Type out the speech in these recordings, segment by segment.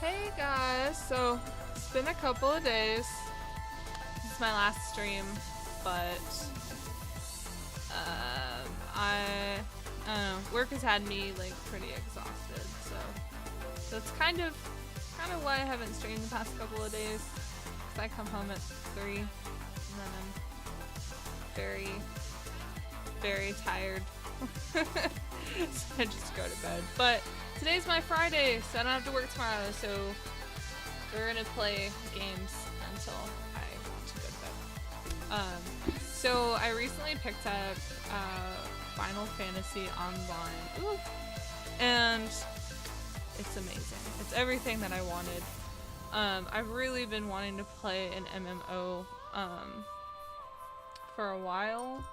Hey guys, so it's been a couple of days. This is my last stream, but I don't know, work has had me like pretty exhausted, so that's kind of why I haven't streamed the past couple of days. Cause I come home at 3 and then I'm very, very tired. So I just go to bed. But today's my Friday, so I don't have to work tomorrow, so we're gonna play games until I want to go to bed. So I recently picked up Final Fantasy Online. Ooh. And it's amazing. It's everything that I wanted. I've really been wanting to play an MMO for a while,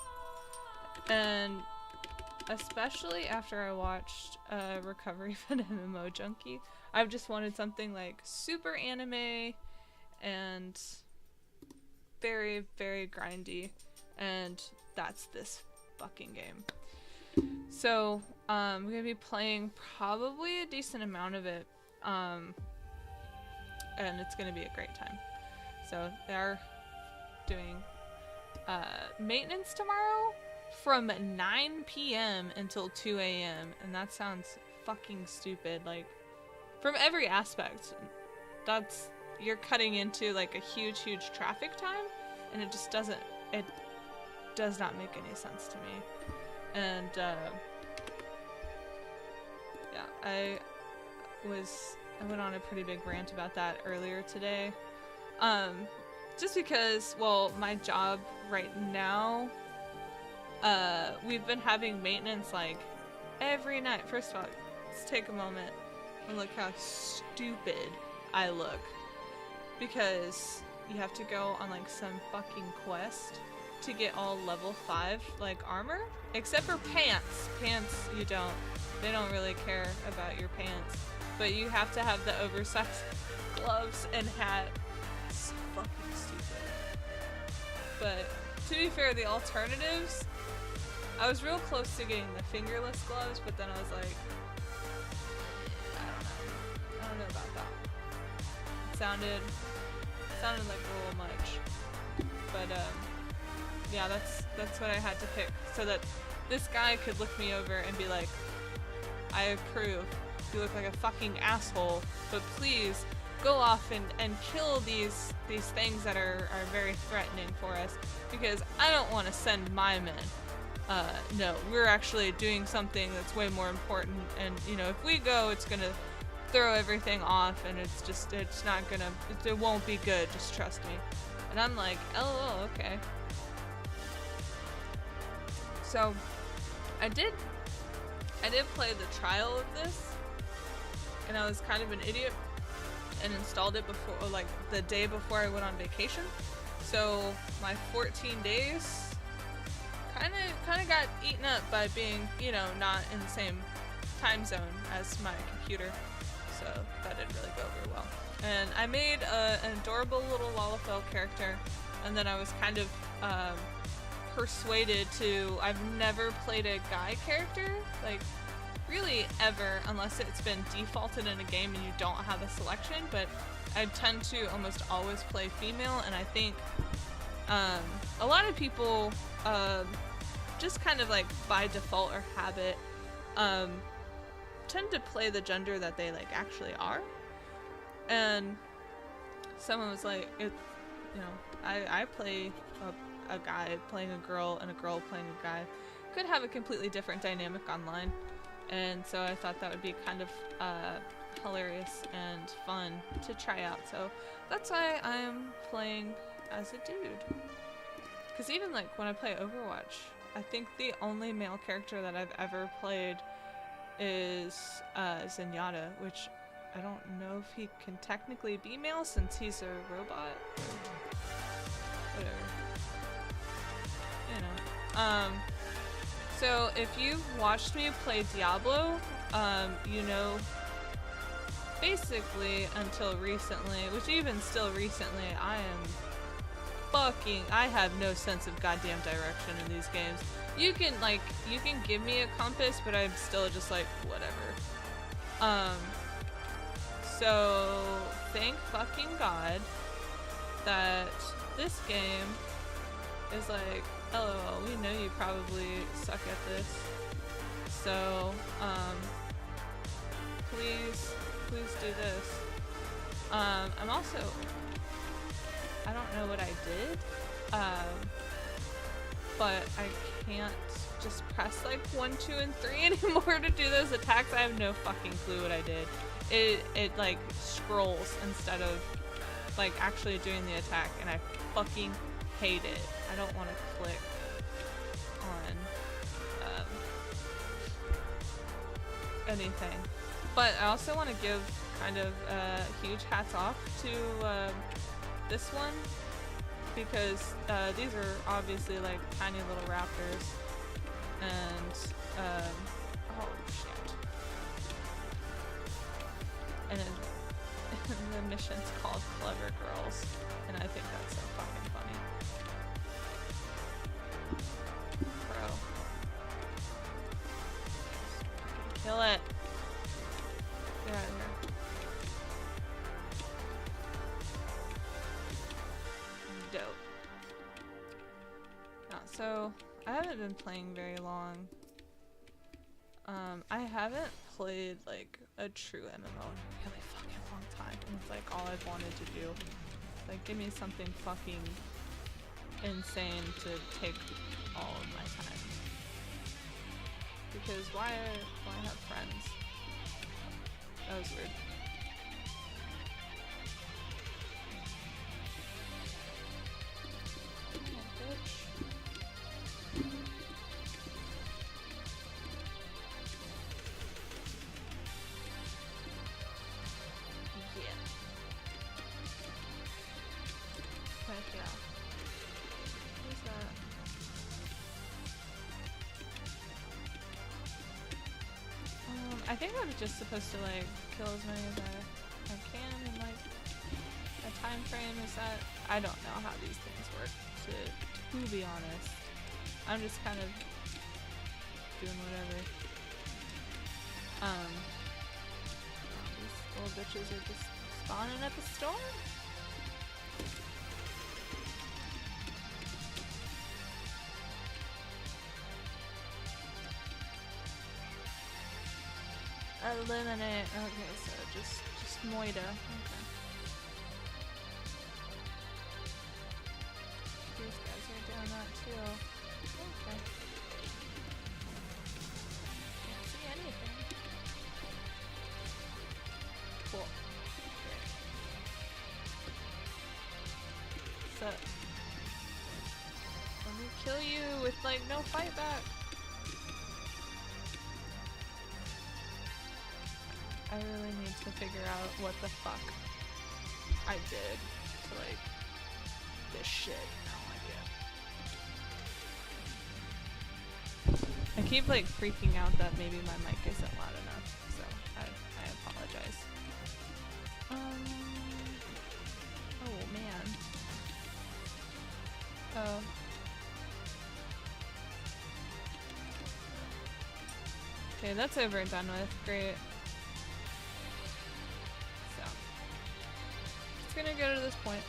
and especially after I watched Recovery of an MMO Junkie, I've just wanted something like super anime and very, very grindy, and that's this fucking game. So I'm gonna be playing probably a decent amount of it, and it's gonna be a great time. So they're doing maintenance tomorrow from 9 p.m. until 2 a.m. and that sounds fucking stupid. Like, from every aspect, you're cutting into like a huge traffic time, and it just does not make any sense to me. And yeah, I went on a pretty big rant about that earlier today. Just because, well, my job right now, we've been having maintenance like every night. First of all, let's take a moment and look how stupid I look, because you have to go on like some fucking quest to get all level 5 like armor, except for pants. Pants you don't. They don't really care about your pants, but you have to have the oversized gloves and hat. It's fucking stupid. But to be fair, the alternatives, I was real close to getting the fingerless gloves, but then I was like, I don't know about that. It sounded like a little much. But yeah, that's what I had to pick, so that this guy could look me over and be like, I approve. You look like a fucking asshole, but please go off and kill these things that are very threatening for us, because I don't want to send my men. No, we're actually doing something that's way more important, and you know, if we go, it's gonna throw everything off, and it's not gonna, it won't be good, just trust me. And I'm like, LOL, okay. So I did play the trial of this, and I was kind of an idiot and installed it before, like the day before I went on vacation. So my 14 days kind of got eaten up by being, you know, not in the same time zone as my computer. So that didn't really go over well. And I made an adorable little Lalafell character, and then I was kind of persuaded to, I've never played a guy character, like really ever, unless it's been defaulted in a game and you don't have a selection, but I tend to almost always play female, and I think a lot of people just kind of like by default or habit tend to play the gender that they like actually are. And someone was like, you know, I play a guy playing a girl and a girl playing a guy could have a completely different dynamic online, and so I thought that would be kind of hilarious and fun to try out. So that's why I am playing as a dude. Because even like when I play Overwatch, I think the only male character that I've ever played is Zenyatta, which I don't know if he can technically be male since he's a robot. Whatever. You know. So if you've watched me play Diablo, you know, basically until recently, which even still recently, I have no sense of goddamn direction in these games. You can give me a compass, but I'm still just like, whatever. So, thank fucking God that this game is like, LOL, we know you probably suck at this. So, please do this. I'm also, I don't know what I did, but I can't just press like 1, 2, and 3 anymore to do those attacks. I have no fucking clue what I did. It like scrolls instead of like actually doing the attack, and I fucking hate it. I don't want to click on anything. But I also want to give kind of huge hats off to this one, because these are obviously like tiny little raptors, and oh shit, and the mission's called Clever Girls, and I think that's so fucking funny. Bro. Kill it. Get out of here. Dope. So, I haven't been playing very long. I haven't played like a true MMO in a really fucking long time, and it's like all I've wanted to do. Like, give me something fucking insane to take all of my time. Because why have friends? That was weird. Oh, bitch. Heck yeah. Who's that? I think I'm just supposed to like kill as many as I can in like a time frame. Is that? I don't know how these things work, to be honest. I'm just kind of doing whatever. These little bitches are just spawning at the storm. Eliminate. Okay, so just Moida. Okay. These guys are doing that too. Okay. Can't see anything. Cool. Great. So let me kill you with like no fight back. I really need to figure out what the fuck I did to like this shit. No idea. I keep like freaking out that maybe my mic isn't loud enough, so I apologize. Oh man. Oh. Okay, that's over and done with. Great. Gonna go to this point.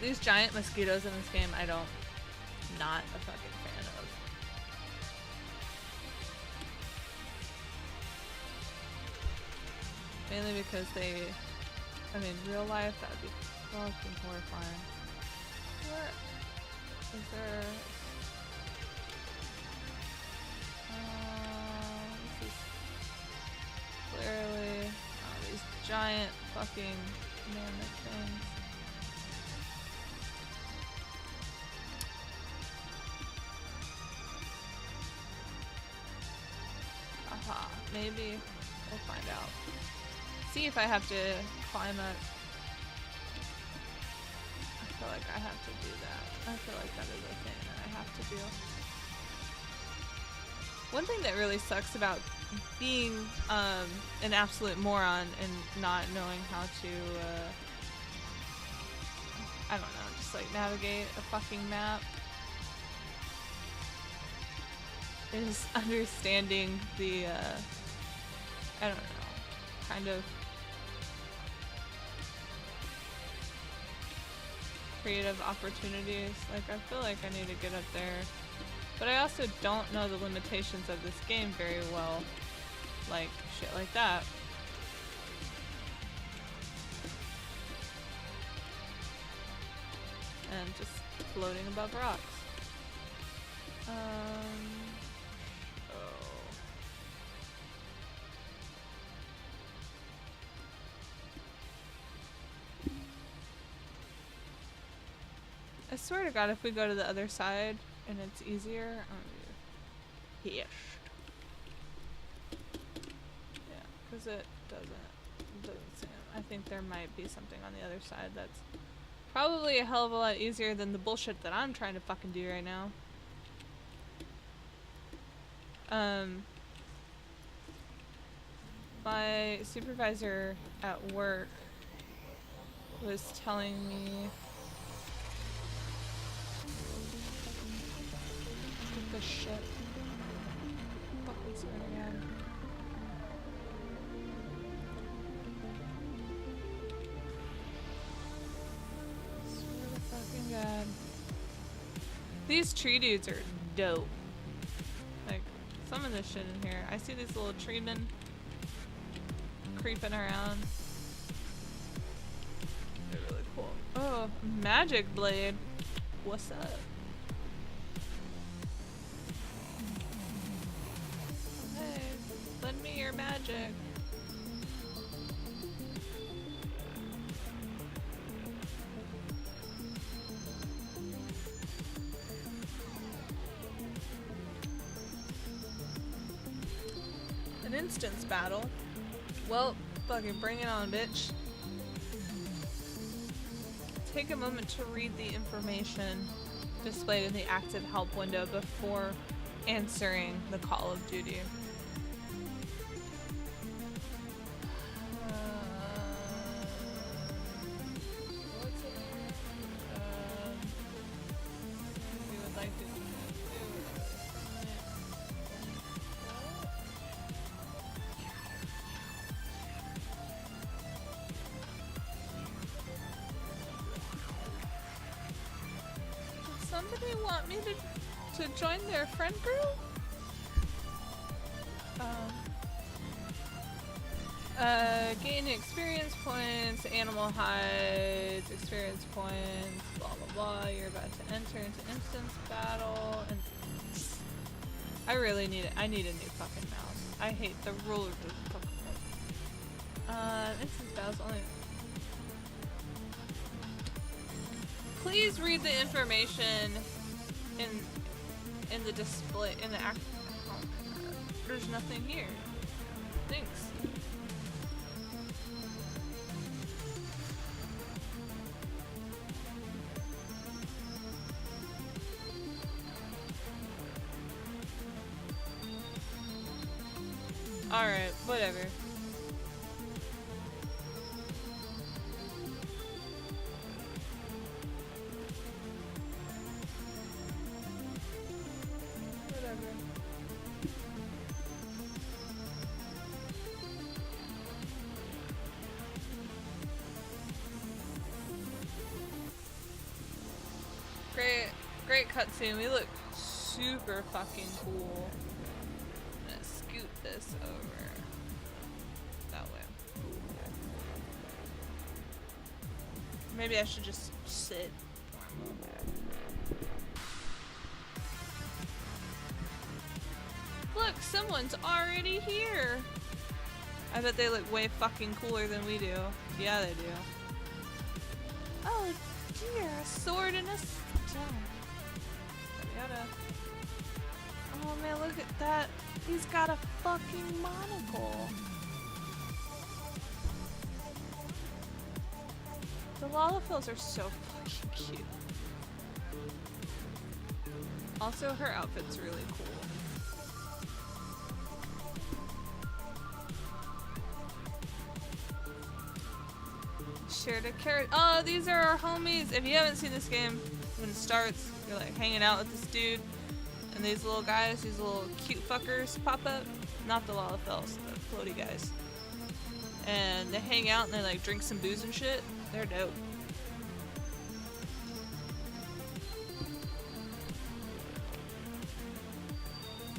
These giant mosquitoes in this game, not a fucking fan of. Mainly because real life, that would be fucking horrifying. What? Is there... this is clearly... Oh, these giant fucking mammoth things. Aha, maybe we'll find out. See if I have to climb up. I feel like I have to do that. I feel like that is a thing that I have to do. One thing that really sucks about being an absolute moron and not knowing how to, I don't know, just like navigate a fucking map is understanding the I don't know, kind of creative opportunities. Like, I feel like I need to get up there. But I also don't know the limitations of this game very well. Like, shit like that. And just floating above rocks. Oh. I swear to God, if we go to the other side and it's easier, I'm gonna be pissed. Yeah, because it doesn't seem. I think there might be something on the other side that's probably a hell of a lot easier than the bullshit that I'm trying to fucking do right now. My supervisor at work was telling me the shit. Fucking swear to God. Swear to fucking God. These tree dudes are dope. Like, some of this shit in here. I see these little tree men creeping around. They're really cool. Oh, magic blade. What's up? Hey, lend me your magic. An instance battle. Well, fucking bring it on, bitch. Take a moment to read the information displayed in the active help window before answering the call of duty. What's in here? We would like to do. Somebody want me to join their friend group? Gain experience points, animal hides, experience points, blah blah blah. You're about to enter into instance battle, and I really need it. I need a new fucking mouse. I hate the ruler. Instance battles only. Please read the information in the display in the act. Oh my God. There's nothing here. Thanks. All right, whatever. Great cutscene. We look super fucking cool. I'm gonna scoot this over that way. Maybe I should just sit. Look, someone's already here. I bet they look way fucking cooler than we do. Yeah, they do. Oh dear, a sword and a stone. Oh man, look at that. He's got a fucking monocle. The Lalafels are so fucking cute. Also, her outfit's really cool. Shared a carrot. Oh, these are our homies. If you haven't seen this game, when it starts, you're like hanging out with this dude, and these little guys, these little cute fuckers pop up. not the Lalafels, the floaty guys. And they hang out and they like drink some booze and shit. They're dope.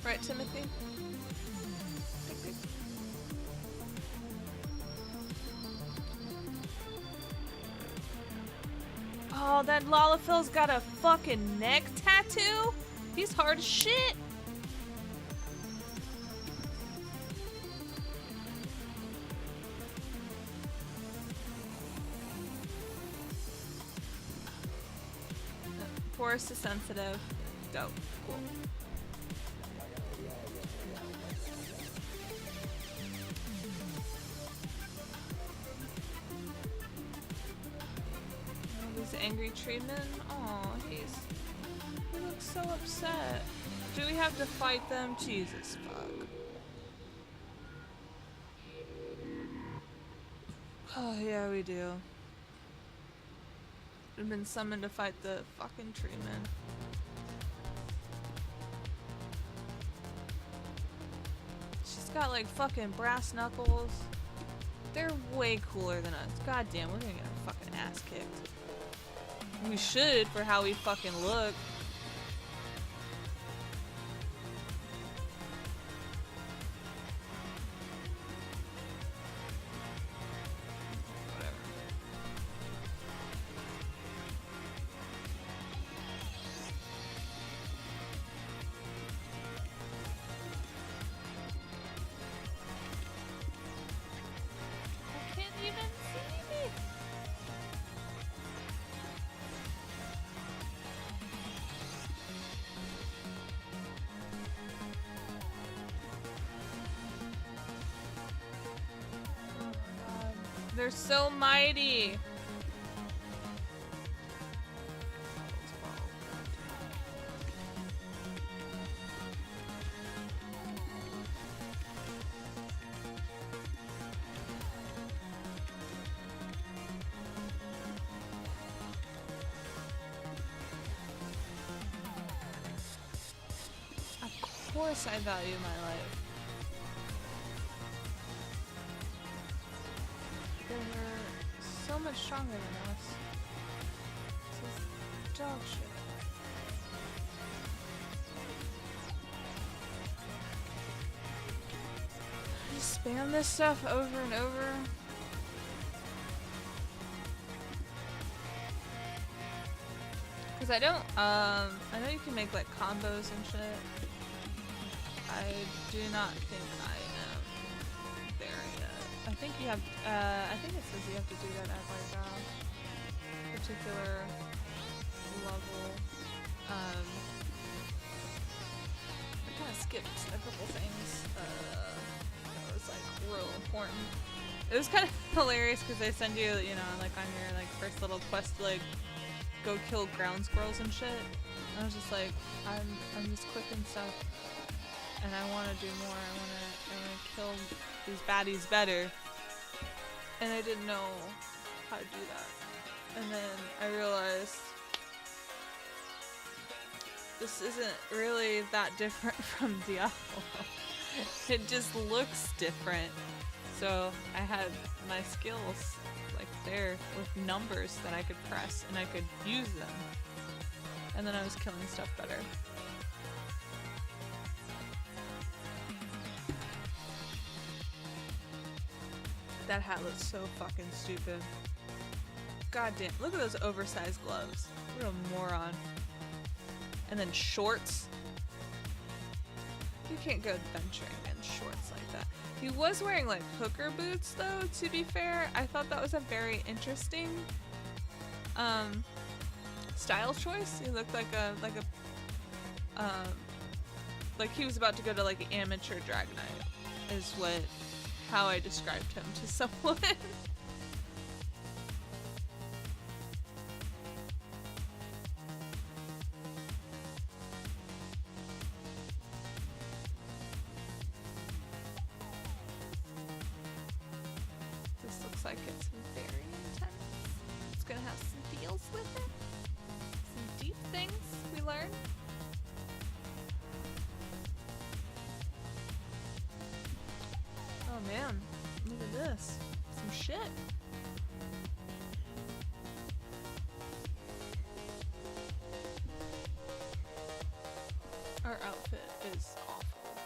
Right, Timothy? Oh, that Lalafel's got a fucking neck tattoo? He's hard as shit. Forest is sensitive. Go. Cool. Angry treatment? Oh, he looks so upset. Do we have to fight them? Jesus fuck. Oh yeah, we do. We've been summoned to fight the fucking treatment. She's got like fucking brass knuckles. They're way cooler than us. God damn, we're gonna get our fucking ass kicked. We should, for how we fucking look. Whatever. I can't even see me. They're so mighty. Of course I value my life. So much stronger than us. This is dog shit. Just spam this stuff over and over. Cause I don't, I know you can make like combos and shit. I do not think I am there yet. I think you have, I think it says you have to do that at like a particular level. I kind of skipped a couple things that was like real important. It was kind of hilarious because they send you, you know, like on your like first little quest to like go kill ground squirrels and shit. And I was just like, I'm just clicking stuff, and I want to do more. I want to kill these baddies better, and I didn't know how to do that. And then I realized this isn't really that different from Diablo. It just looks different. So I had my skills like there with numbers that I could press and I could use them. And then I was killing stuff better. That hat looks so fucking stupid. God damn, look at those oversized gloves. What a moron. And then shorts. You can't go adventuring in shorts like that. He was wearing like hooker boots though, to be fair. I thought that was a very interesting style choice. He looked like like he was about to go to like an amateur drag night is how I described him to someone. This looks like it's very intense. It's gonna have some feels with it. Some deep things we learn. Oh man, look at this. Some shit. Our outfit is awful.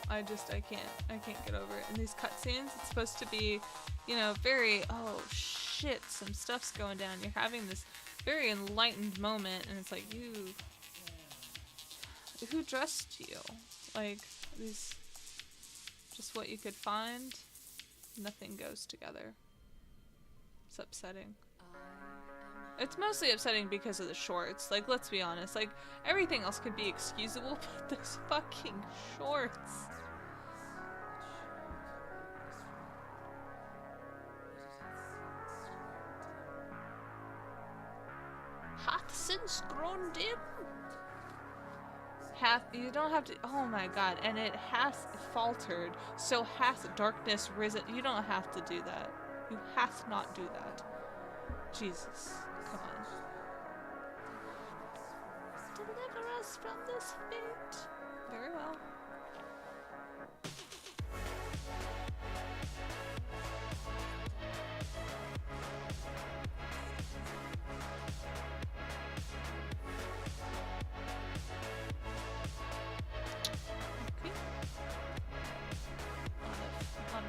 I can't get over it. In these cutscenes, it's supposed to be, you know, very, oh shit, some stuff's going down. You're having this very enlightened moment, and it's like, who dressed you? Like, these, just what you could find. Nothing goes together. It's upsetting. It's mostly upsetting because of the shorts. Like, let's be honest. Like, everything else could be excusable, but those fucking shorts. Hath since grown dim. You don't have to, oh my god, and it has faltered, so hath darkness risen. You don't have to do that. You hath not do that. Jesus, come on. Deliver us from this fate. Very well.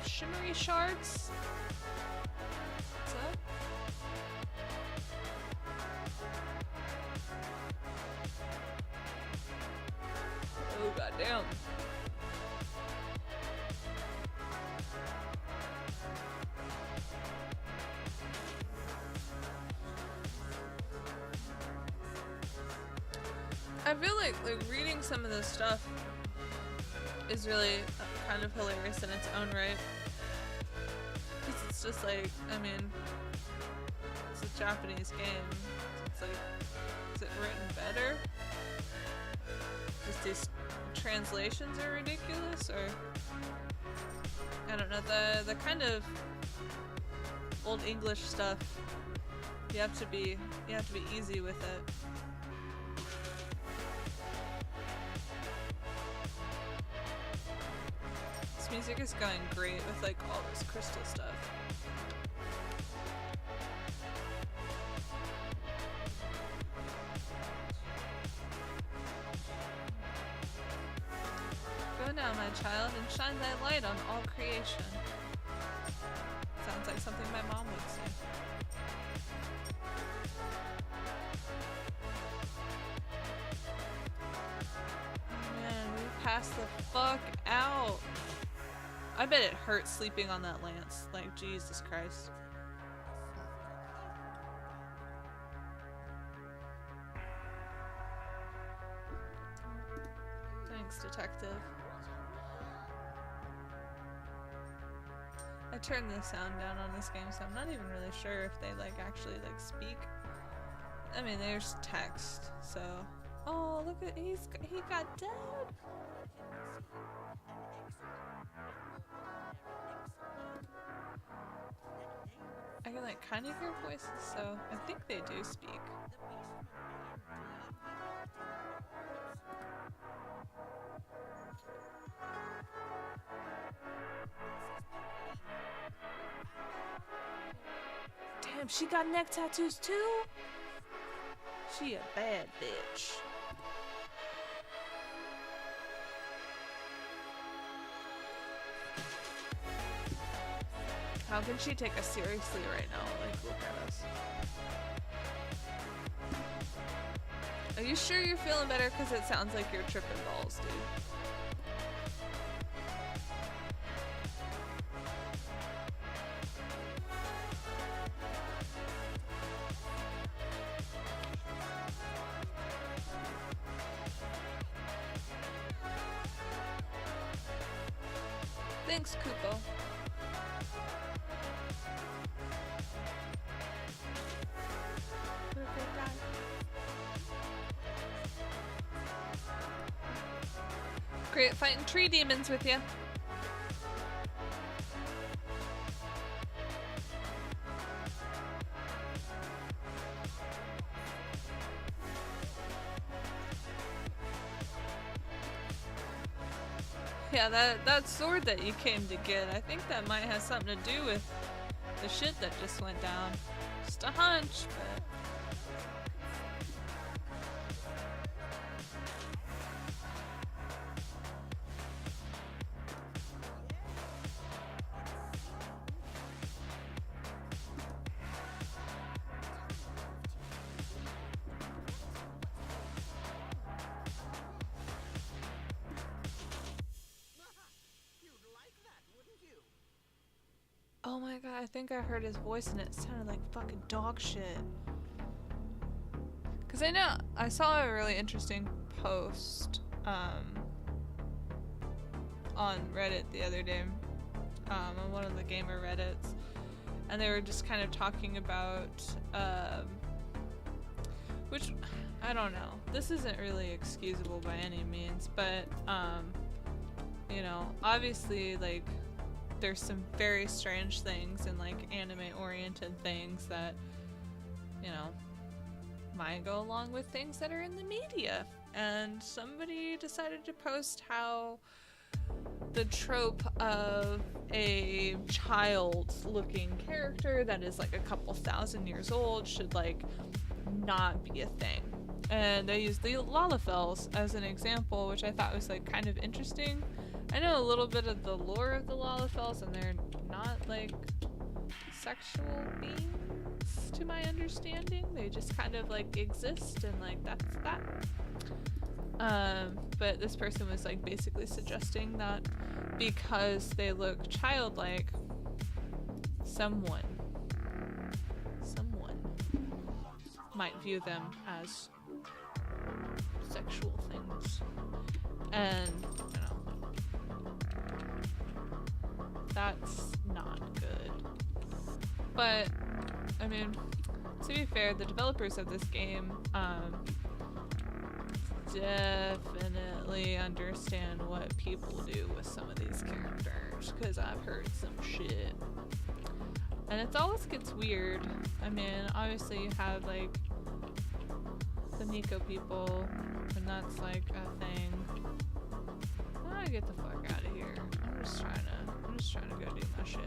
Shimmery shards. What's that? Oh goddamn. I feel like reading some of this stuff is really kind of hilarious in its own right. Because it's just like, I mean, it's a Japanese game. It's like, is it written better? Just these translations are ridiculous, or I don't know, the kind of old English stuff, you have to be easy with it. Music is going great with like all this crystal stuff. Go now, my child, and shine thy light on all creation. Sounds like something my mom would say. Oh man, we passed the fuck out. I bet it hurt sleeping on that lance. Like, Jesus Christ. Thanks, detective. I turned the sound down on this game, so I'm not even really sure if they like actually like speak. I mean, there's text, so. Oh, look at he got dead. I can like kind of hear voices, so I think they do speak. Damn, she got neck tattoos too? She a bad bitch. How can she take us seriously right now? Like, look at us. Are you sure you're feeling better? Because it sounds like you're tripping balls, dude. Thanks, Kupo. Great fighting tree demons with you. Yeah, that sword that you came to get, I think that might have something to do with the shit that just went down. Just a hunch, but... Oh my god, I think I heard his voice and it sounded like fucking dog shit. Cause I know, I saw a really interesting post, on Reddit the other day, on one of the gamer Reddits, and they were just kind of talking about, which, I don't know, this isn't really excusable by any means, but, you know, obviously, like, there's some very strange things and, like, anime-oriented things that, you know, might go along with things that are in the media. And somebody decided to post how the trope of a child-looking character that is, like, a couple thousand years old should, like, not be a thing. And they used the Lalafels as an example, which I thought was, like, kind of interesting. I know a little bit of the lore of the Lalafels, and they're not, like, sexual beings, to my understanding. They just kind of, like, exist, and, like, that's that. But this person was, like, basically suggesting that because they look childlike, someone might view them as sexual things. And, you know, that's not good. But, I mean, to be fair, the developers of this game, definitely understand what people do with some of these characters, because I've heard some shit. And it always gets weird. I mean, obviously you have, like, the Nico people, and that's, like, a thing. Ah, get the fuck out of here. I'm just trying to go do my shit.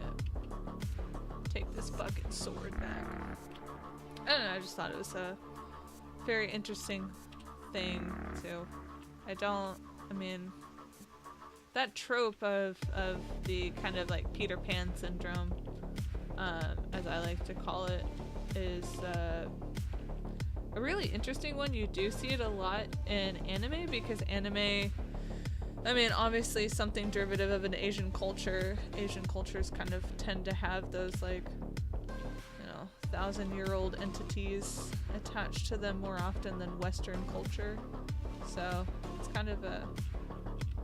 Take this fucking sword back. I don't know, I just thought it was a very interesting thing, too. I mean, that trope of the kind of, like, Peter Pan syndrome, as I like to call it, is a really interesting one. You do see it a lot in anime, because anime, I mean, obviously something derivative of an Asian culture. Asian cultures kind of tend to have those, like, you know, 1,000-year-old entities attached to them more often than Western culture. So it's kind of an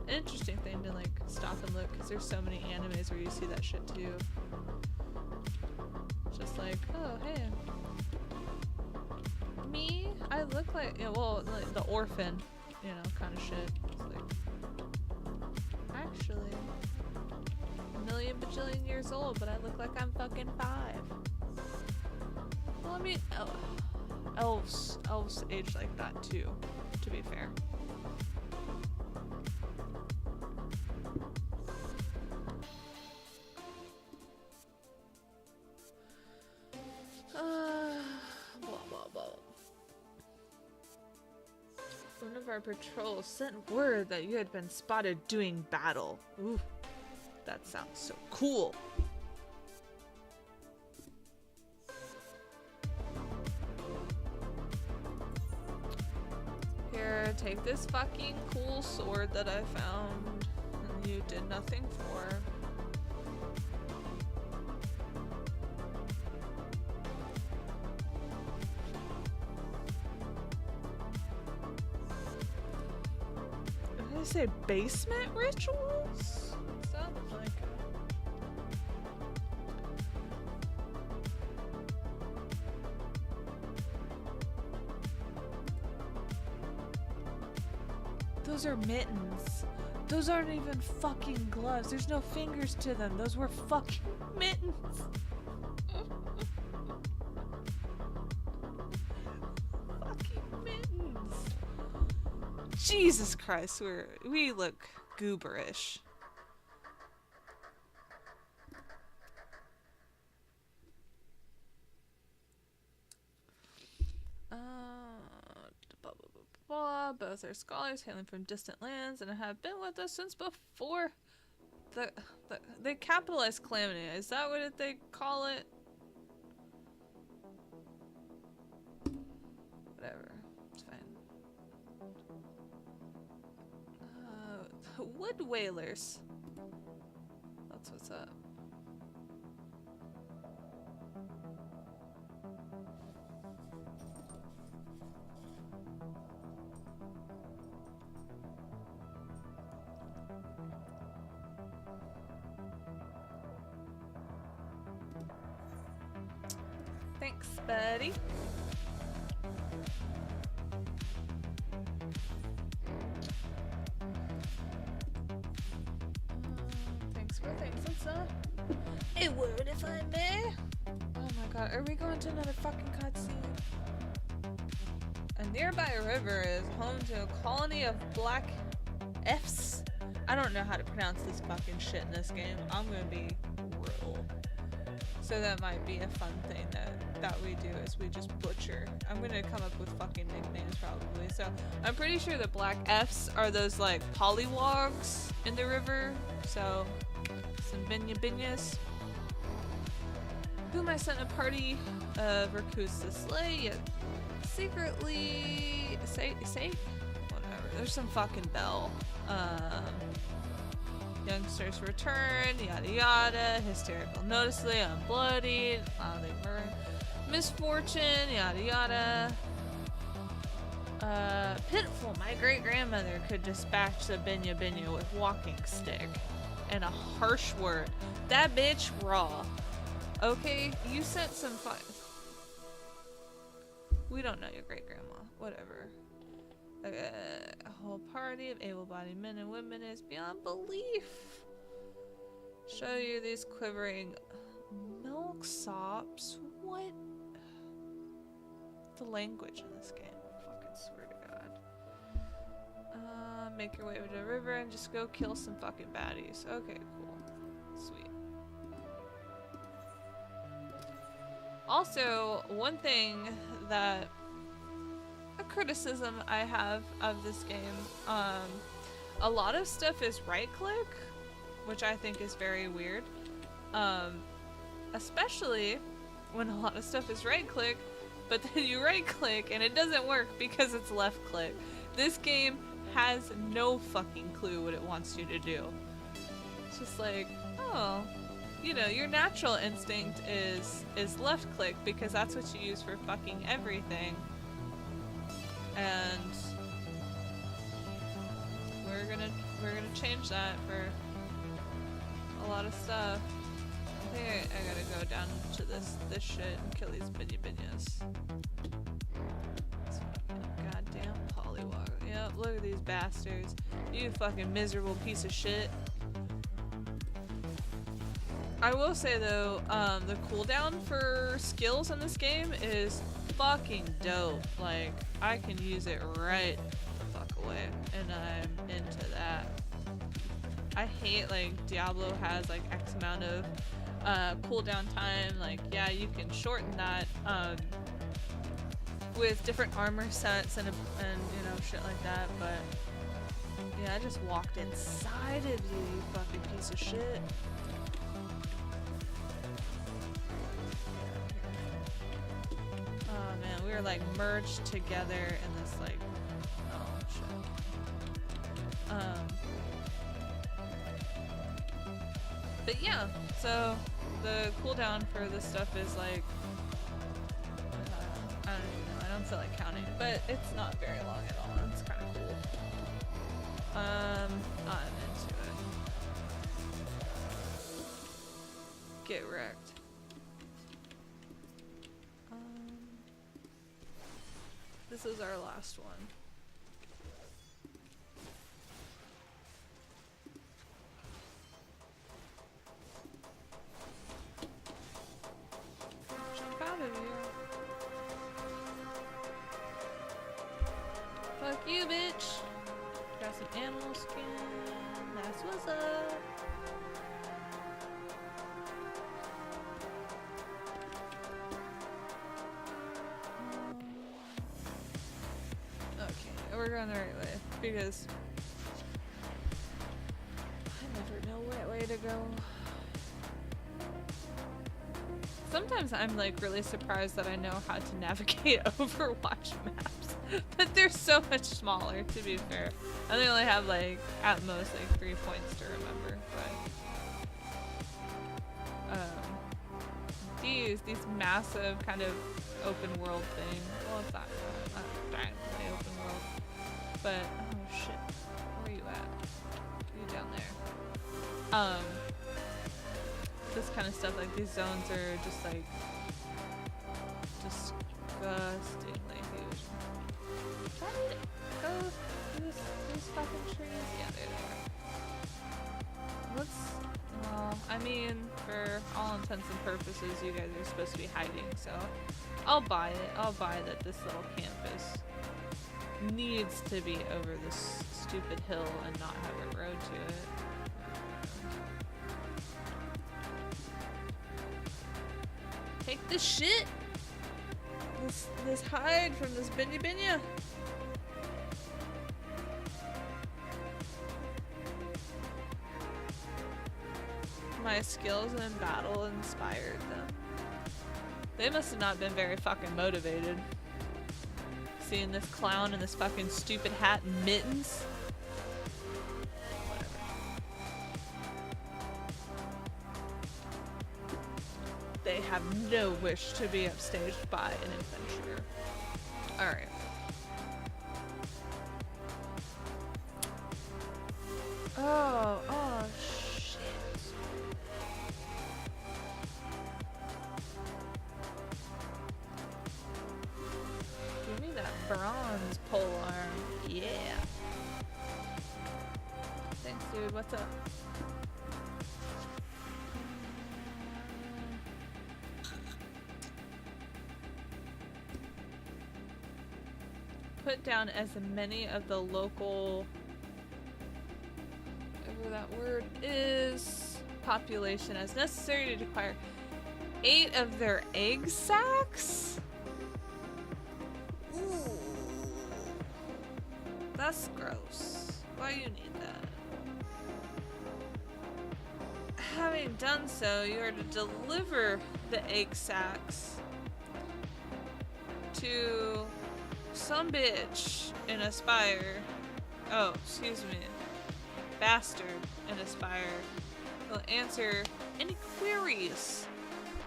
interesting thing to, like, stop and look, because there's so many animes where you see that shit too. Just like, oh, hey, me? I look like, you know, well, like the orphan, you know, kind of shit. It's like, actually, a million bajillion years old, but I look like I'm fucking 5. Well, I mean, elves age like that too, to be fair. Blah, blah, blah. One of our patrols sent word that you had been spotted doing battle. Ooh, that sounds so cool. Here, take this fucking cool sword that I found and you did nothing for. Did I say basement rituals? Sounds like it. Those are mittens. Those aren't even fucking gloves. There's no fingers to them. Those were fucking mittens. Fucking mittens. Jesus Christ, we look gooberish. blah. Both are scholars hailing from distant lands and have been with us since before the capitalized calamity. Is that what they call it? Whatever. It's fine. Wood whalers. That's what's up. Thanks, buddy. Thanks for things. What's up? A word, if I may. Oh my god, are we going to another fucking cutscene? A nearby river is home to a colony of black F's. I don't know how to pronounce this fucking shit in this game. I'm gonna be real. So that might be a fun thing that we do, is we just butcher. I'm gonna come up with fucking nicknames probably. So I'm pretty sure the black F's are those like polywogs in the river. So some binyas. Whom I sent a party of recruits to slay, yet secretly say whatever. There's some fucking bell. Youngsters return, yada yada, hysterical, noticeably unbloodied, they burn, misfortune, yada yada. Pitiful, my great-grandmother could dispatch the binya with walking stick. And a harsh word. That bitch raw. Okay, you sent some we don't know your great-grandma. Whatever. A whole party of able-bodied men and women is beyond belief. Show you these quivering milksops. What? The language in this game. I fucking swear to God. Make your way to the river and just go kill some fucking baddies. Okay, cool. Sweet. Also, one thing that a criticism I have of this game, a lot of stuff is right click, which I think is very weird, especially when a lot of stuff is right click, but then you right click and it doesn't work because it's left click. This game has no fucking clue what it wants you to do. It's just like, oh, you know, your natural instinct is left click because that's what you use for fucking everything. And we're gonna change that for a lot of stuff. I think I gotta go down to this shit and kill these binyas. Goddamn polywog. Yep, look at these bastards. You fucking miserable piece of shit. I will say though, the cooldown for skills in this game is fucking dope. Like, I can use it right the fuck away, and I'm into that. I hate, like, Diablo has, like, X amount of cooldown time. Like, yeah, you can shorten that with different armor sets and you know, shit like that, but yeah, I just walked inside of you, you fucking piece of shit. Oh man, we were like merged together in this like, oh shit. But yeah, so the cooldown for this stuff is like, I don't even know, I don't feel like counting, but it's not very long at all. It's kind of cool. I'm into it. Get wrecked. This is our last one. Jump out of here. Fuck you, bitch. Got some animal skin. That's what's up. we're going the right way because I never know what way to go. Sometimes I'm like really surprised that I know how to navigate Overwatch maps, but they're so much smaller, to be fair. I think I only have like at most like 3 points to remember, but these massive kind of open world thing. Well, it's not really open world, but oh shit, where are you at? You down there? This kind of stuff, like these zones are just like disgustingly huge. Try to go through these fucking trees. Yeah, there they are. Well, I mean, for all intents and purposes, you guys are supposed to be hiding, so I'll buy it. I'll buy that this little campus needs to be over this stupid hill and not have a road to it. Take this shit! This hide from this binya. My skills in battle inspired them. They must have not been very fucking motivated. Seeing this clown in this fucking stupid hat and mittens. They have no wish to be upstaged by an adventurer. Alright. Oh shit. Give me that bronze pole arm. Yeah. Thanks, dude. What's up? Put down as many of the local, whatever that word is, population as necessary to acquire 8 of their egg sacs? Ooh. That's gross. Why do you need that? Having done so, you are to deliver the egg sacs to some bitch in Aspire. Oh, excuse me. Bastard in Aspire. Will answer any queries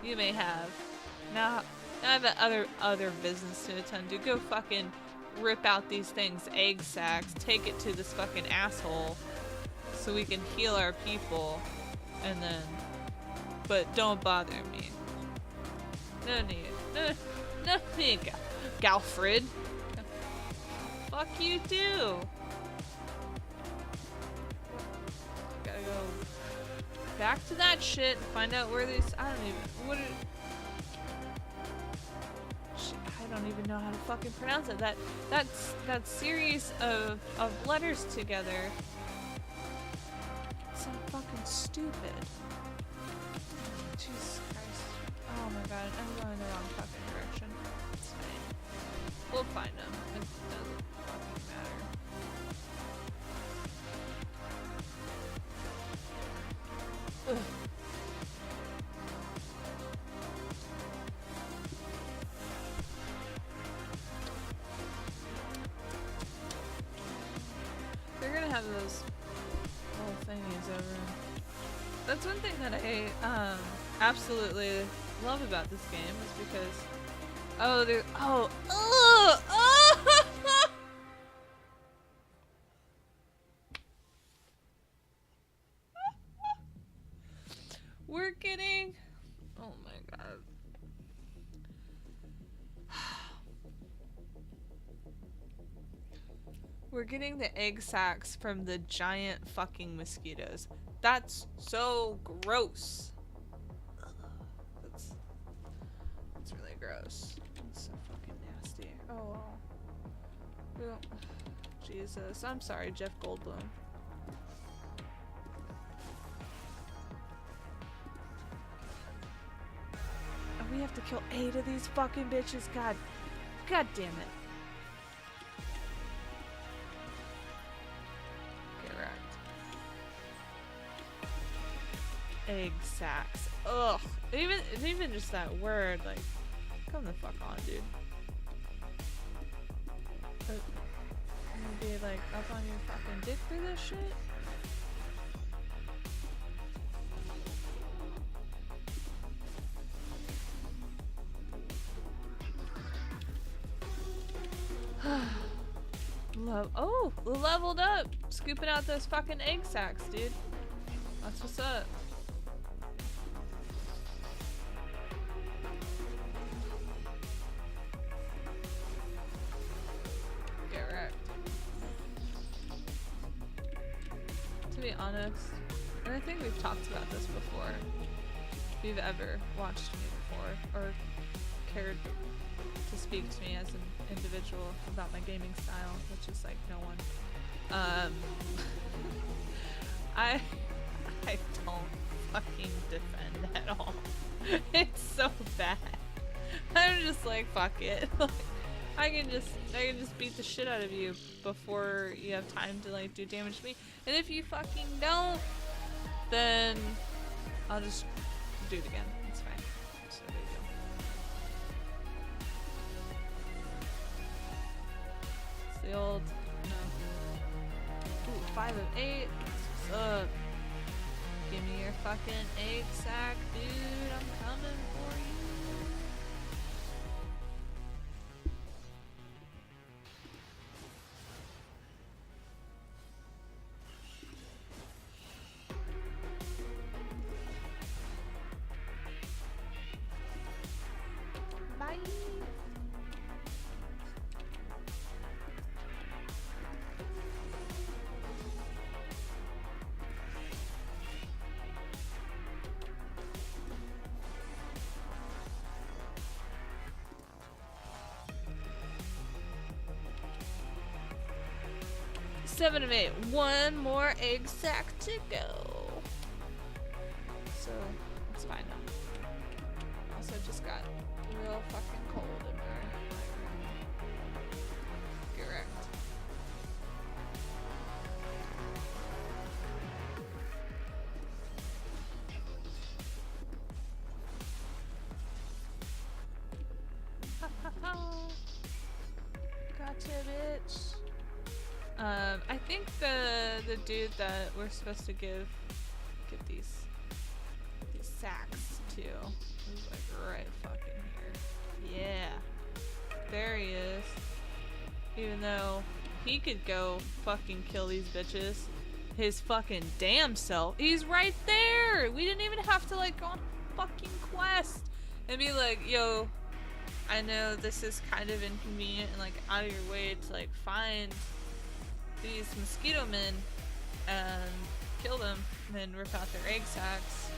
you may have. Now I have other business to attend to. Go fucking rip out these things, egg sacs, take it to this fucking asshole so we can heal our people, and then, but don't bother me. No need. No need, Galfred. Fuck you too. Gotta go back to that shit and find out where these. I don't even know how to fucking pronounce it. That series of letters together. So fucking stupid. Jesus Christ. Oh my god, I'm going the wrong fucking direction. It's fine. We'll find them. It doesn't fucking matter. Ugh. They're gonna have those little thingies over. That's one thing that I absolutely love about this game is because we're getting, oh my god. We're getting the egg sacs from the giant fucking mosquitoes. That's so gross. That's really gross. It's so fucking nasty. Oh well. Jesus. I'm sorry, Jeff Goldblum. Oh, we have to kill 8 of these fucking bitches. God damn it. egg sacs. Ugh. Even just that word, like, come the fuck on, dude. I'm gonna be like up on your fucking dick for this shit? Oh, leveled up! Scooping out those fucking egg sacs, dude. That's what's up. Get wrecked. To be honest, and I think we've talked about this before, if you've ever watched me before, or cared to speak to me as an individual about my gaming style, which is like no one. I don't fucking defend at all. It's so bad. I'm just like, fuck it. Like, I can just beat the shit out of you before you have time to like do damage to me. And if you fucking don't, then I'll just do it again. It's fine. It's no big deal. It's the old, no. Ooh, 5 of 8. What's up? Give me your fucking egg sack, dude. I'm coming for you. Bye. Seven of 8. One more egg sack to go. So it's fine now. Also just got real fucking cold in my room. Get wrecked. Ha ha ha. Gotcha, bitch. I think the dude that we're supposed to give these sacks to is like right fucking here. Yeah. There he is. Even though he could go fucking kill these bitches his fucking damn self. He's right there! We didn't even have to like go on a fucking quest and be like, yo, I know this is kind of inconvenient and like out of your way to like find these mosquito men and kill them and then rip out their egg sacs.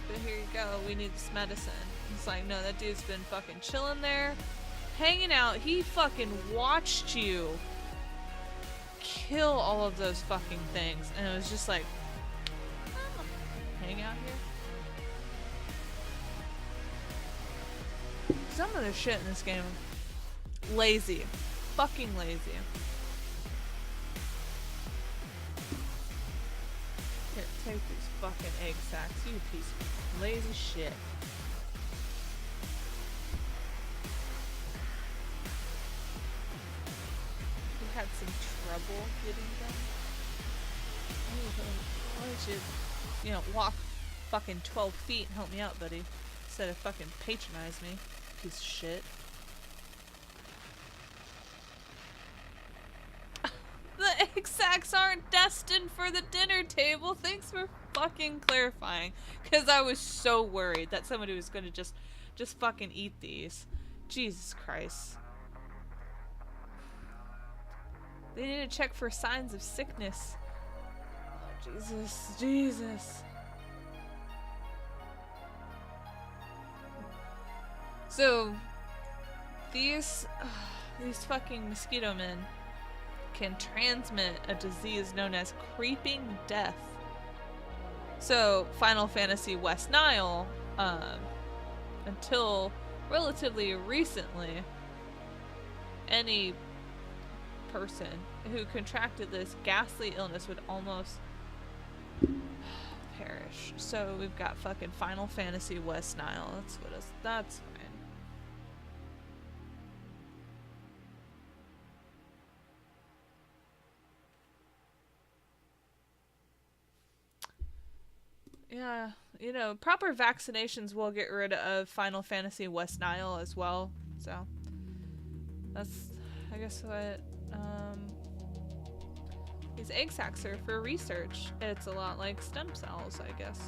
But here you go, we need this medicine. It's like, no, that dude's been fucking chilling there, hanging out. He fucking watched you kill all of those fucking things. And it was just like, oh, hang out here. Some of the shit in this game, lazy. Fucking lazy. Here, take these fucking egg sacs, you piece of lazy shit. You had some trouble getting them? Why don't you know, walk fucking 12 feet and help me out, buddy? Instead of fucking patronize me, piece of shit. The egg sacs aren't destined for the dinner table. Thanks for fucking clarifying. Because I was so worried that somebody was going to just fucking eat these. Jesus Christ. They need to check for signs of sickness. Oh, Jesus. Jesus. So, these fucking mosquito men can transmit a disease known as creeping death. So Final Fantasy West Nile, until relatively recently, any person who contracted this ghastly illness would almost perish. So we've got fucking Final Fantasy West Nile. That's fine. Yeah, you know, proper vaccinations will get rid of Final Fantasy West Nile as well. So that's, I guess, what these egg sacs are for research. It's a lot like stem cells, I guess.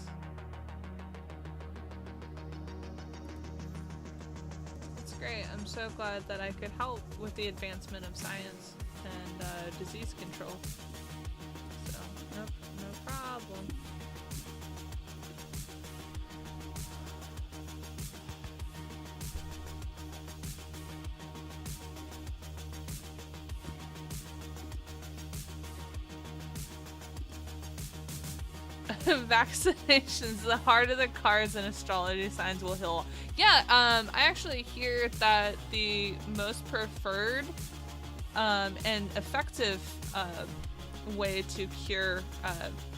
It's great. I'm so glad that I could help with the advancement of science and disease control. So, nope, no problem. Vaccinations, the heart of the cards and astrology signs will heal. Yeah, I actually hear that the most preferred and effective way to cure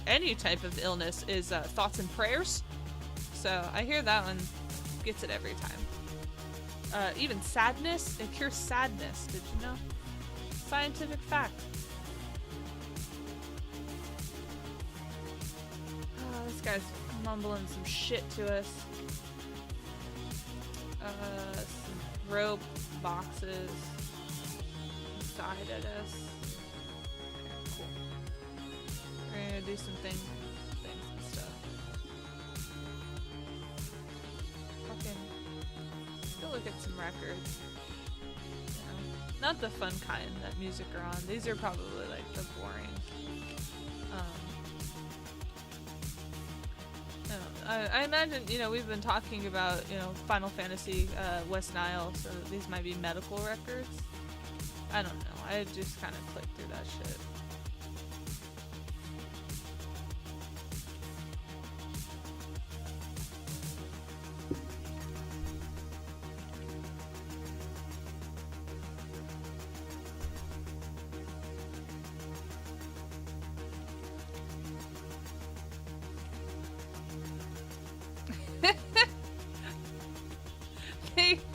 any type of illness is thoughts and prayers. So I hear that one gets it every time. Even sadness, it cures sadness. Did you know? Scientific fact. This guy's mumbling some shit to us. Some rope boxes side at us. Okay, cool. We're gonna do some things and stuff. Fucking, let's go look at some records. You know, not the fun kind that music are on. These are probably like the boring. I imagine, you know, we've been talking about, you know, Final Fantasy West Nile, so these might be medical records. I don't know. I just kind of clicked through that shit.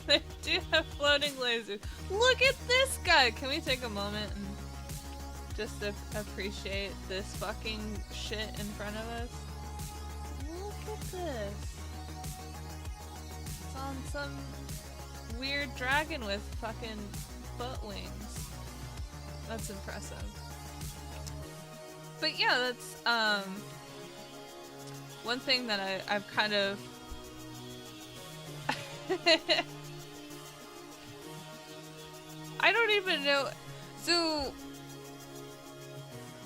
They do have floating lasers. Look at this guy! Can we take a moment and just appreciate this fucking shit in front of us? Look at this. It's on some weird dragon with fucking foot wings. That's impressive. But yeah, that's one thing that I've kind of I don't even know. So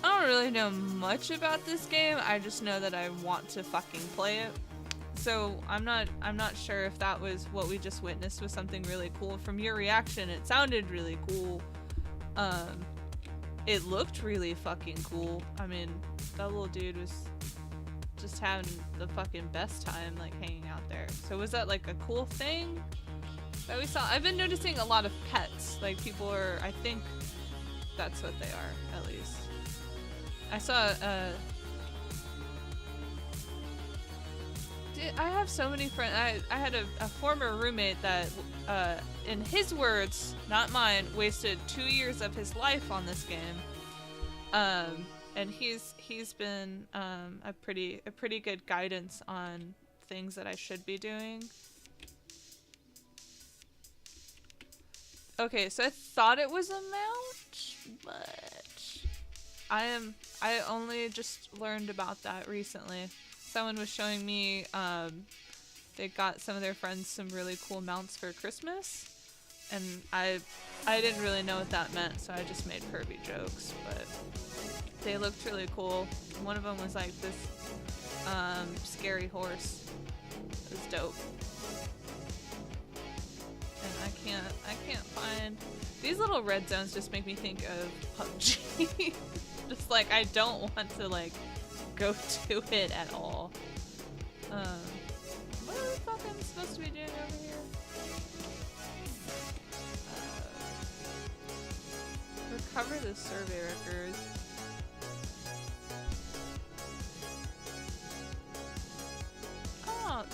I don't really know much about this game. I just know that I want to fucking play it. So I'm not sure if that was what we just witnessed was something really cool. From your reaction, it sounded really cool. It looked really fucking cool. I mean, that little dude was just having the fucking best time, like, hanging out there. So was that like a cool thing that we saw? I've been noticing a lot of pets. Like, people are, I think that's what they are, at least. I saw I have so many friends. I had a former roommate that in his words, not mine, wasted 2 years of his life on this game. And he's been a pretty good guidance on things that I should be doing. Okay, so I thought it was a mount, but I only just learned about that recently. Someone was showing me they got some of their friends some really cool mounts for Christmas, and I didn't really know what that meant, so I just made pervy jokes, but they looked really cool. One of them was like this scary horse. It was dope. And I can't find these little red zones. Just make me think of PUBG. Just like I don't want to like go to it at all. What are we fucking supposed to be doing over here? Recover the survey records.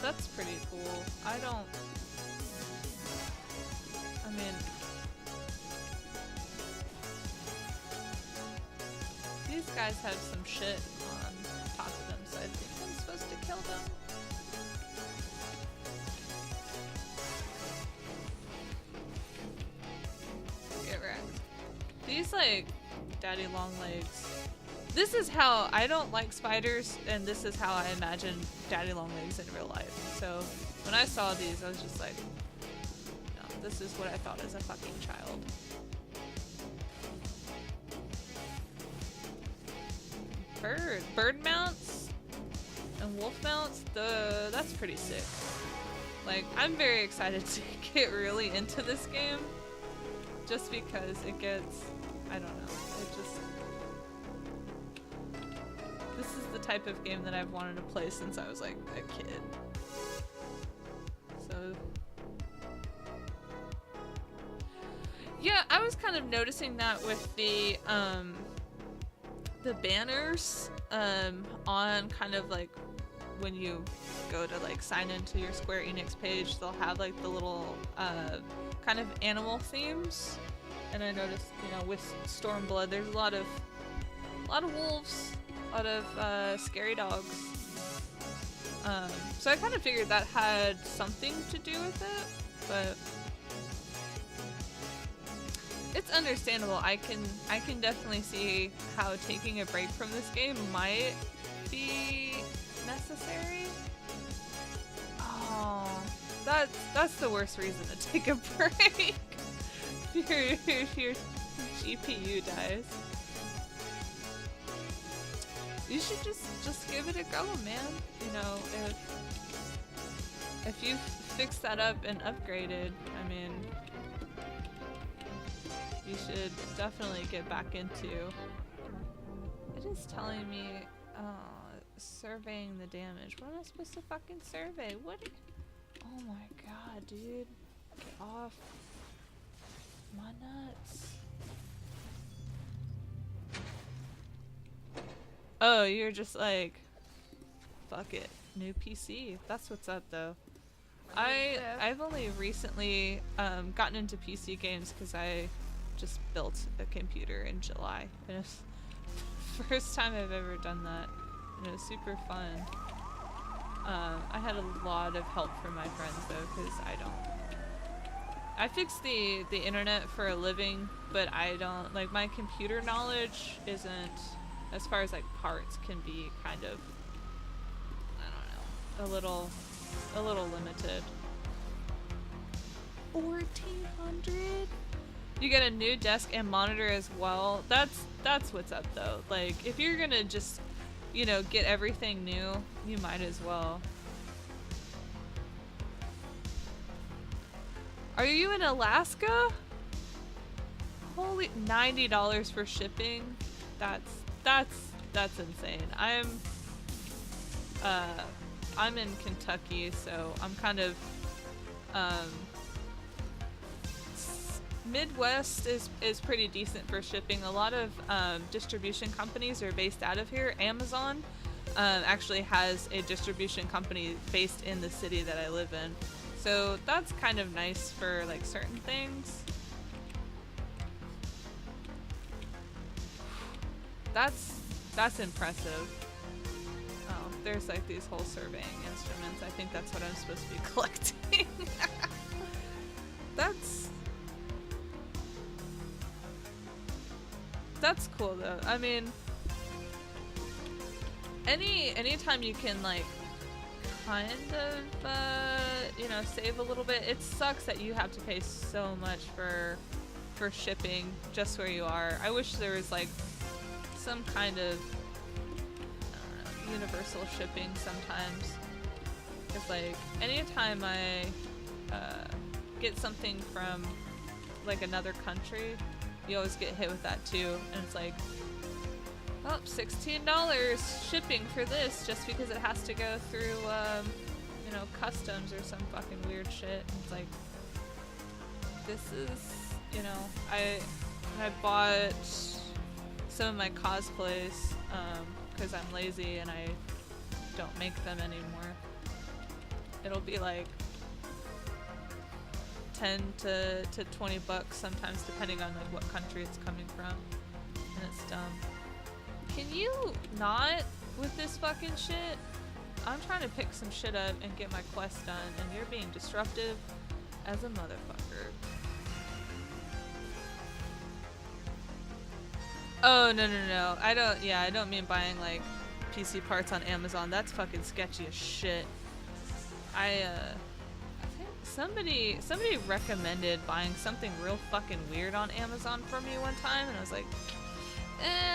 That's pretty cool. I mean, these guys have some shit on top of them, so I think I'm supposed to kill them. Get wrecked. These, like, daddy long legs. This is how I don't like spiders, and this is how I imagine daddy long legs in real life. So when I saw these, I was just like, no, this is what I thought as a fucking child. Bird mounts and wolf mounts, that's pretty sick. Like, I'm very excited to get really into this game, just because it gets, I don't know, it just, this is the type of game that I've wanted to play since I was like a kid. So yeah, I was kind of noticing that with the banners on kind of like when you go to like sign into your Square Enix page, they'll have like the little kind of animal themes, and I noticed, you know, with Stormblood there's a lot of wolves, a lot of scary dogs, so I kind of figured that had something to do with it, but it's understandable. I can definitely see how taking a break from this game might be necessary. Oh, that's the worst reason to take a break. if your GPU dies. You should just give it a go, man. You know, if you fix that up and upgraded, I mean, you should definitely get back into. It is telling me, surveying the damage. What am I supposed to fucking survey? What? Oh my god, dude. Get off my nuts. Oh, you're just like, fuck it, new PC. That's what's up, though. I've only recently gotten into PC games because I just built a computer in July, and it's the first time I've ever done that, and it was super fun. I had a lot of help from my friends though, because I fix the internet for a living, but I don't, like, my computer knowledge isn't, as far as like parts, can be kind of, I don't know, a little limited. 1400? You get a new desk and monitor as well. That's what's up though. Like, if you're gonna just, you know, get everything new, you might as well. Are you in Alaska? Holy, $90 for shipping? That's insane. I'm in Kentucky, so I'm kind of Midwest is pretty decent for shipping. A lot of distribution companies are based out of here. Amazon actually has a distribution company based in the city that I live in, so that's kind of nice for like certain things. That's impressive. Oh, there's like these whole surveying instruments. I think that's what I'm supposed to be collecting. That's cool though. I mean, anytime you can like kind of you know, save a little bit. It sucks that you have to pay so much for shipping just where you are. I wish there was like some kind of universal shipping sometimes. It's like anytime I get something from like another country, you always get hit with that too, and it's like, oh, $16 shipping for this just because it has to go through you know, customs or some fucking weird shit. And it's like, this is, you know, I bought some of my cosplays because I'm lazy and I don't make them anymore. it'll be like 10 to 20 bucks sometimes, depending on like what country it's coming from, and it's dumb. Can you not with this fucking shit? I'm trying to pick some shit up and get my quest done, and you're being disruptive as a motherfucker. Oh, no. I don't mean buying, like, PC parts on Amazon. That's fucking sketchy as shit. I think somebody recommended buying something real fucking weird on Amazon for me one time, and I was like,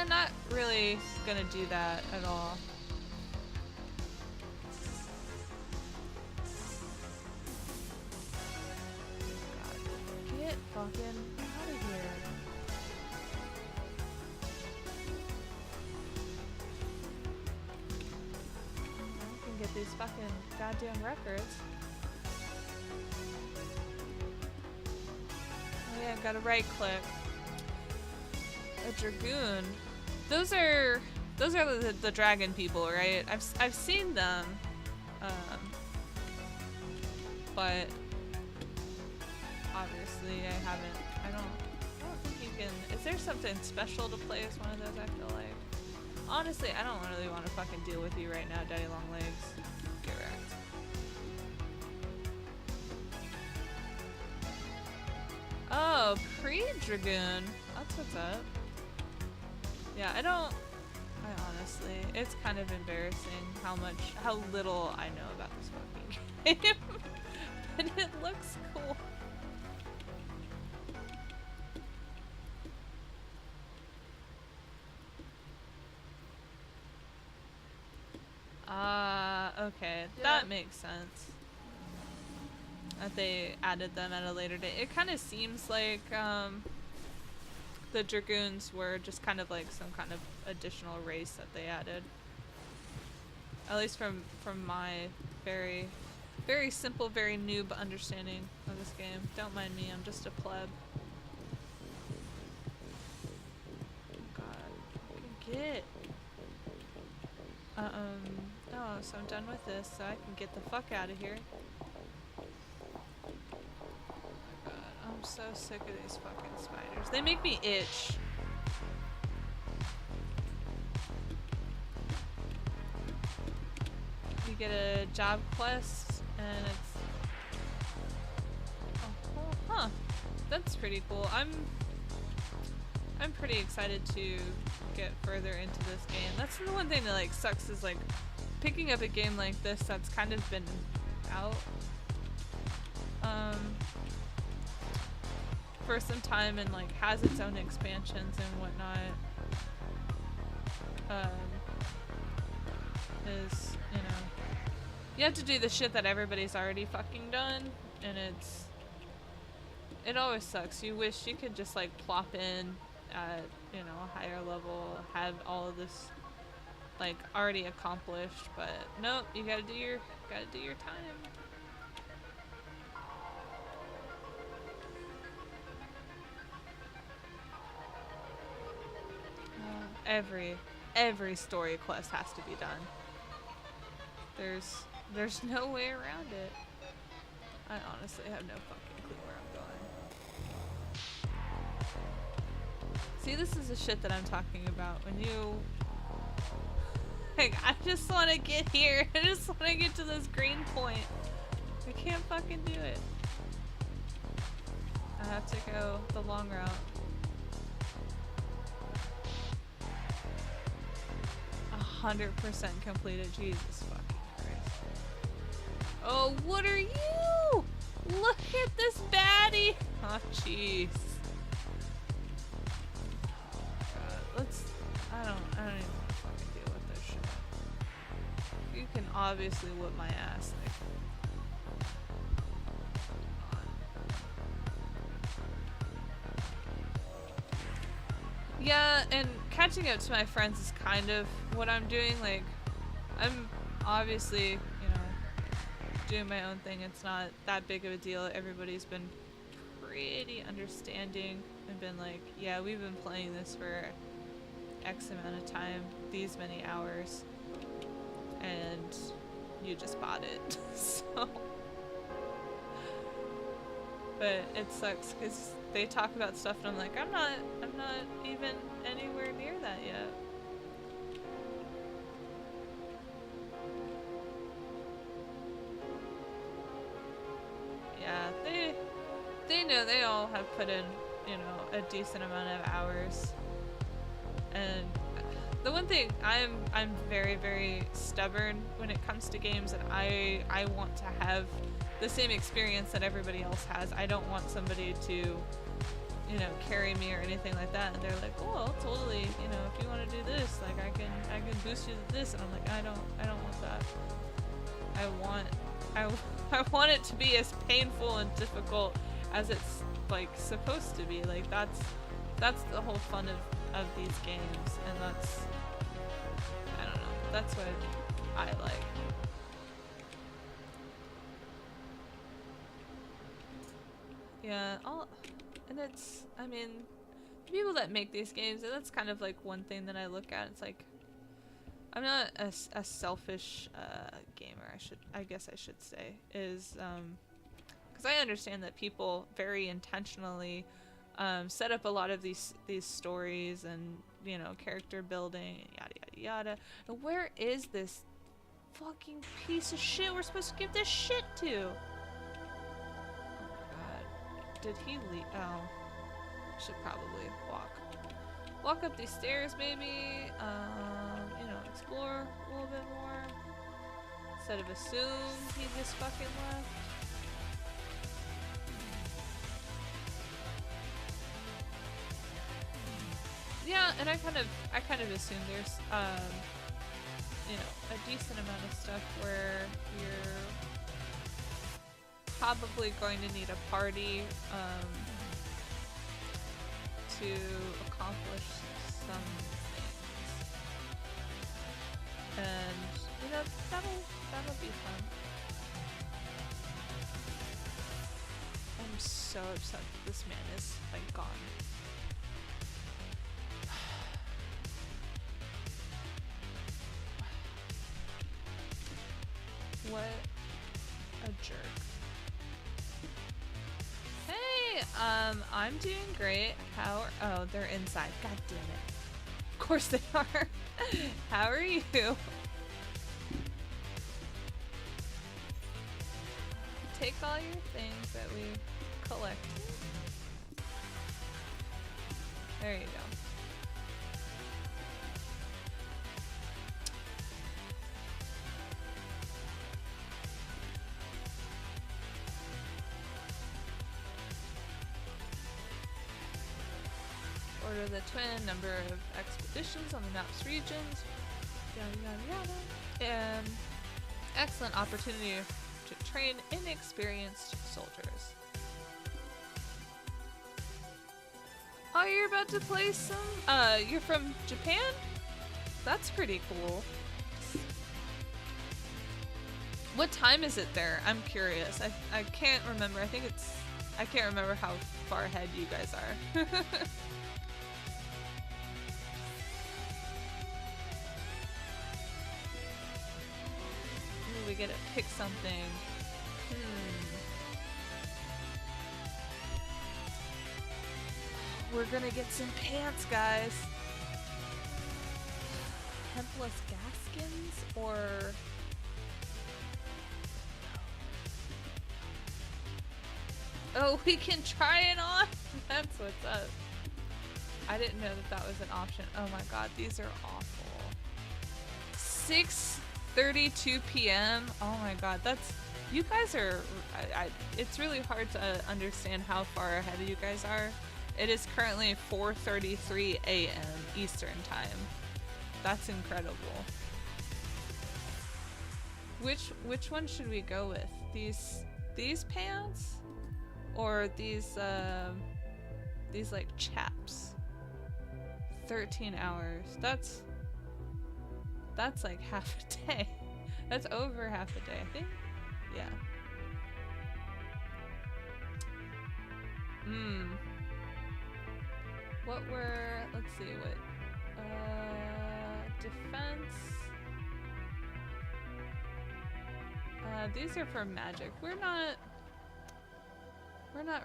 not really gonna do that at all. God, get fucking out of here. I can get these fucking goddamn records. Oh yeah, gotta right click. A dragoon. Those are the dragon people, right? I've seen them, but obviously I don't think you can. Is there something special to play as one of those? I feel like. Honestly, I don't really want to fucking deal with you right now, Daddy Long Legs. Get wrecked. Oh, pre-dragoon. That's what's up. Yeah, I honestly, it's kind of embarrassing how little I know about this fucking game. But it looks cool. Okay, yeah. That makes sense. That they added them at a later date. It kind of seems like, the dragoons were just kind of like some kind of additional race that they added. At least from my very, very simple, very noob understanding of this game. Don't mind me, I'm just a pleb. God, get. Oh, so I'm done with this, so I can get the fuck out of here. I'm so sick of these fucking spiders. They make me itch. You get a job quest, and it's... Oh, huh. That's pretty cool. I'm pretty excited to get further into this game. That's the one thing that, like, sucks is, like, picking up a game like this that's kind of been out. For some time and like has its own expansions and whatnot, is, you know, you have to do the shit that everybody's already fucking done, and it always sucks. You wish you could just like plop in at, you know, a higher level, have all of this like already accomplished, but nope, you gotta do your time. Every story quest has to be done. There's no way around it. I honestly have no fucking clue where I'm going. See, this is the shit that I'm talking about. When you... Like, I just want to get here. I just want to get to this green point. I can't fucking do it. I have to go the long route. 100% completed. Jesus fucking Christ. Oh, what are you? Look at this baddie. Oh, jeez. I don't even want to fucking deal with this shit. You can obviously whip my ass. Like, yeah, and catching up to my friends is kind of what I'm doing. Like, I'm obviously, you know, doing my own thing. It's not that big of a deal. Everybody's been pretty understanding and been like, yeah, we've been playing this for X amount of time, these many hours, and you just bought it. So, but it sucks because they talk about stuff and I'm like, I'm not even anywhere near that yet. Yeah, they know they all have put in, you know, a decent amount of hours. And the one thing, I'm very, very stubborn when it comes to games, and I want to have the same experience that everybody else has. I don't want somebody to, you know, carry me or anything like that. And they're like, oh, well, totally, you know, if you want to do this, like I can boost you to this. And I'm like, I don't want that. I want it to be as painful and difficult as it's like supposed to be. Like that's the whole fun of these games, and that's, I don't know, that's what I like. Yeah, and it's, I mean, the people that make these games, and that's kind of like one thing that I look at. It's like, I'm not a selfish gamer. I guess I should say, is because I understand that people very intentionally set up a lot of these stories and, you know, character building and yada yada yada. And where is this fucking piece of shit we're supposed to give this shit to? Did he leave? Oh. Should probably walk up these stairs, maybe. You know, explore a little bit more. Instead of assume he just fucking left. Yeah, and I kind of assume there's, you know, a decent amount of stuff where you're probably going to need a party to accomplish some things, and you know, that'll be fun. I'm so upset that this man is like gone. What a jerk. Hey, I'm doing great. Oh, they're inside. God damn it. Of course they are. How are you? Take all your things that we collected. There you go. Order the twin number of expeditions on the map's regions. Yada yada yada. Excellent opportunity to train inexperienced soldiers. Oh, you're about to play some? You're from Japan? That's pretty cool. What time is it there? I'm curious. I can't remember. I can't remember how far ahead you guys are. We get to pick something. We're gonna get some pants, guys. Hempless gaskins or... Oh, we can try it on? That's what's up. I didn't know that was an option. Oh my god, these are awful. 6:32 p.m. Oh my god, that's... You guys are... it's really hard to understand how far ahead you guys are. It is currently 4:33 a.m. Eastern time. That's incredible. Which one should we go with? These pants? Or these like chaps? 13 hours. That's like half a day. That's over half a day, I think. Yeah. What were, let's see, defense. These are for magic. We're not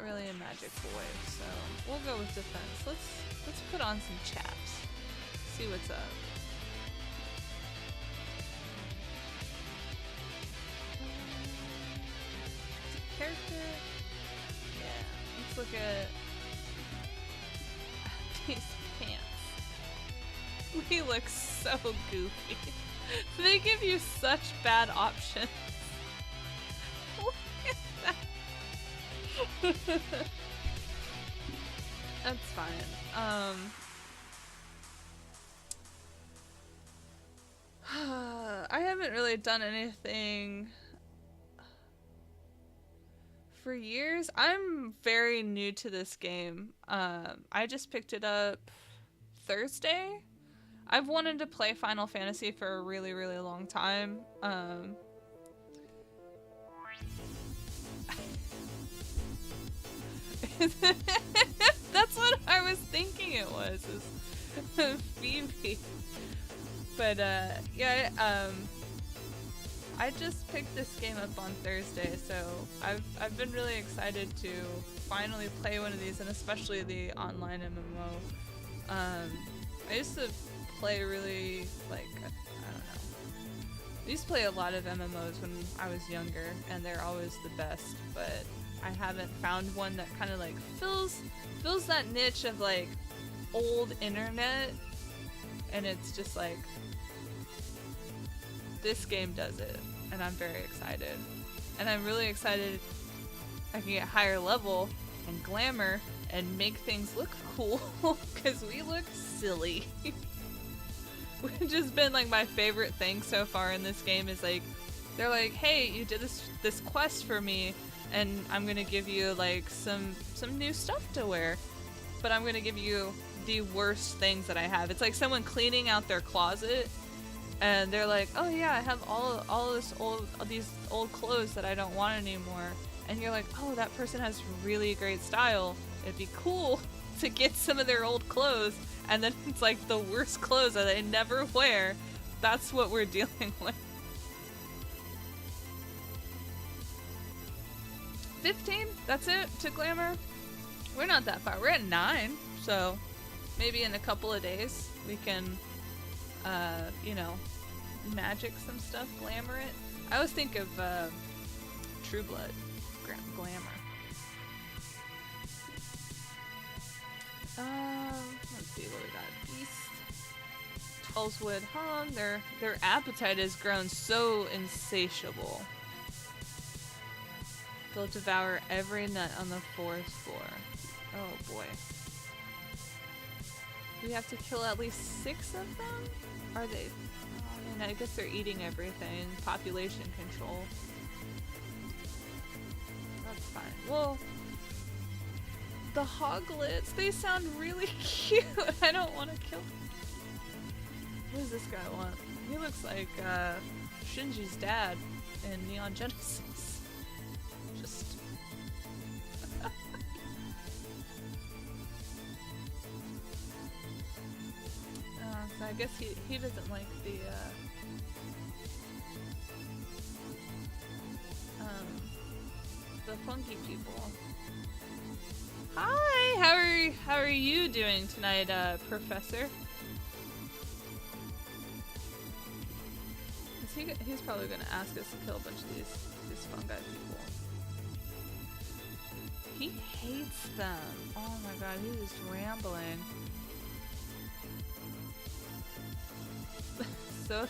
really a magic boy, so we'll go with defense. Let's put on some chaps. See what's up. Character. Yeah. Let's look at these pants. We look so goofy. They give you such bad options. Look at that. That's fine. I haven't really done anything for years. I'm very new to this game. I just picked it up Thursday. I've wanted to play Final Fantasy for a really, really long time. That's what I was thinking it was, is Phoebe. But yeah, I just picked this game up on Thursday, so I've been really excited to finally play one of these, and especially the online MMO. I used to play really, like, I don't know. I used to play a lot of MMOs when I was younger, and they're always the best, but I haven't found one that kind of like fills that niche of like old internet, and it's just like, this game does it, and I'm very excited. And I'm really excited I can get higher level and glamour and make things look cool, because we look silly. Which has been like my favorite thing so far in this game, is like, they're like, hey, you did this quest for me, and I'm gonna give you like some new stuff to wear, but I'm gonna give you the worst things that I have. It's like someone cleaning out their closet, and they're like, oh yeah, I have all these old clothes that I don't want anymore. And you're like, oh, that person has really great style. It'd be cool to get some of their old clothes. And then it's like the worst clothes that they never wear. That's what we're dealing with. 15? That's it to glamour? We're not that far. We're at 9. So maybe in a couple of days we can, you know, magic some stuff, glamour it. I always think of True Blood. Glamour. Let's see what we got. Beast. Tullswood Hung. Their appetite has grown so insatiable. They'll devour every nut on the 4th floor. Oh boy. We have to kill at least 6 of them? Are they? I mean, I guess they're eating everything. Population control. That's fine. Well, the hoglets, they sound really cute. I don't want to kill them. What does this guy want? He looks like Shinji's dad in Neon Genesis. Just... so I guess he doesn't like the funky people. Hi, how are you doing tonight, Professor? He's probably gonna ask us to kill a bunch of these fungi people. He hates them. Oh my god, he's just rambling. So,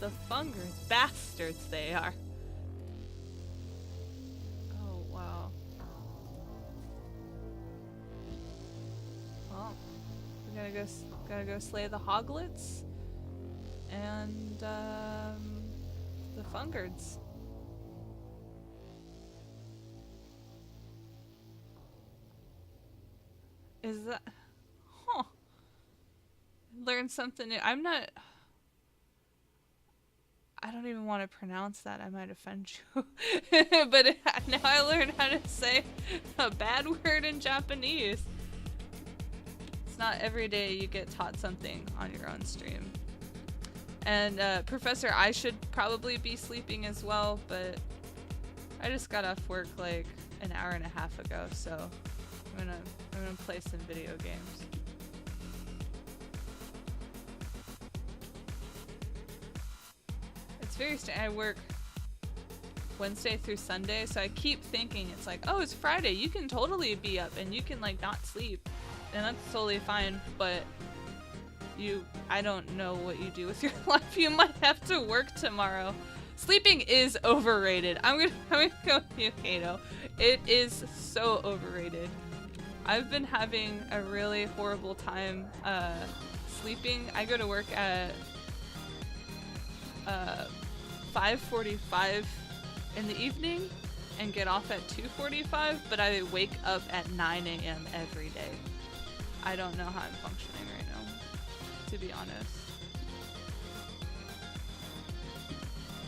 the fungers, bastards they are. Oh wow. Well, we gotta go slay the hoglets and the fungards. Is that? Huh. Learn something new. I don't even want to pronounce that. I might offend you. But now I learned how to say a bad word in Japanese. It's not every day you get taught something on your own stream. And Professor, I should probably be sleeping as well, but I just got off work like an hour and a half ago, so I'm gonna play some video games. It's very I work Wednesday through Sunday, so I keep thinking it's like, oh, it's Friday, you can totally be up and you can like not sleep, and that's totally fine, but I don't know what you do with your life. You might have to work tomorrow. Sleeping is overrated. I'm gonna go with you, Kato. It is so overrated. I've been having a really horrible time sleeping. I go to work at 5:45 in the evening and get off at 2:45, but I wake up at 9 a.m. every day. I don't know how I'm functioning right now, to be honest.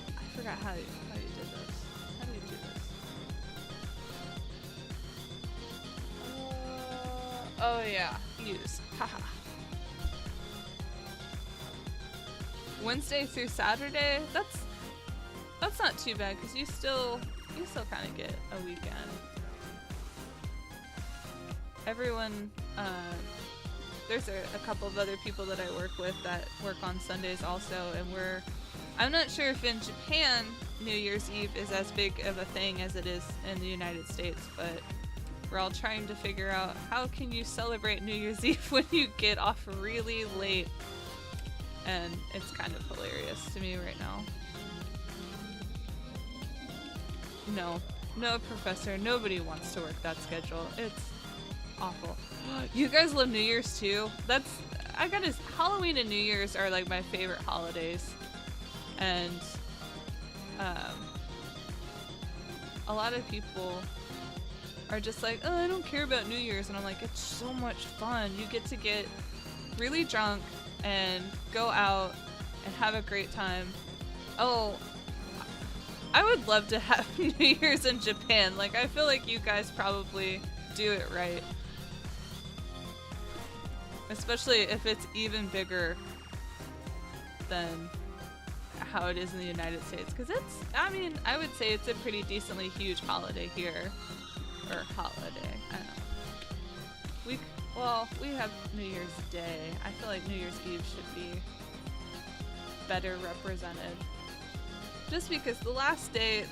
I forgot how you did this. How do you do this? Oh yeah, use. Haha. Wednesday through Saturday, that's not too bad because you still kind of get a weekend. Everyone, there's a couple of other people that I work with that work on Sundays also, and I'm not sure if in Japan New Year's Eve is as big of a thing as it is in the United States, but we're all trying to figure out how can you celebrate New Year's Eve when you get off really late, and it's kind of hilarious to me right now. No, Professor, nobody wants to work that schedule. It's awful. You guys love New Year's too? Halloween and New Year's are like my favorite holidays. And a lot of people are just like, oh, I don't care about New Year's, and I'm like, it's so much fun. You get to get really drunk and go out and have a great time. Oh, I would love to have New Year's in Japan. Like, I feel like you guys probably do it right. Especially if it's even bigger than how it is in the United States. Because I would say it's a pretty decently huge holiday here. Or holiday, I don't know. We have New Year's Day. I feel like New Year's Eve should be better represented. Just because the last day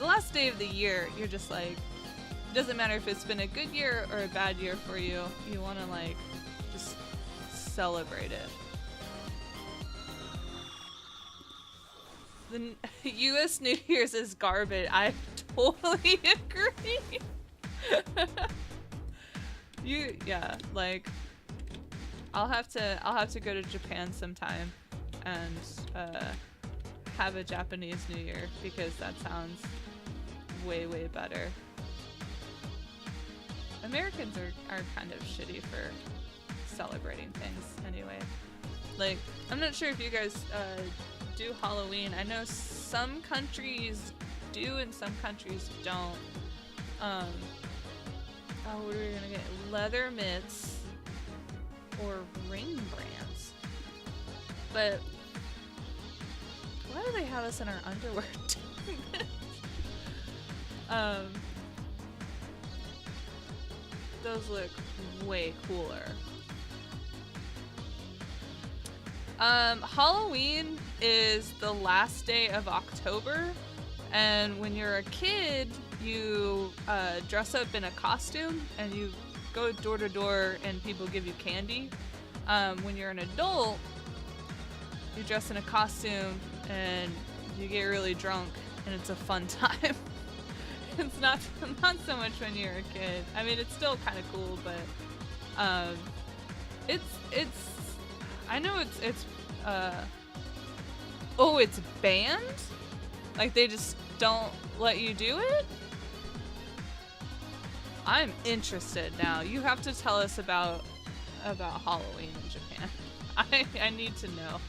of the year, you're just like, it doesn't matter if it's been a good year or a bad year for you. You want to like just celebrate it. The U.S. New Year's is garbage. I totally agree. Like I'll have to go to Japan sometime and have a Japanese New Year because that sounds way better. Americans are kind of shitty for celebrating things anyway. Like, I'm not sure if you guys do Halloween. I know some countries do and some countries don't. What are we gonna get? Leather mitts or ring brands. But why do they have us in our underwear doing this? Those look way cooler. Halloween is the last day of October, and when you're a kid, you dress up in a costume and you go door to door and people give you candy. When you're an adult, you dress in a costume and you get really drunk and it's a fun time. It's not so much when you're a kid. I mean, it's still kind of cool, but I know it's it's banned? Like they just don't let you do it? I'm interested now. You have to tell us about Halloween in Japan. I need to know.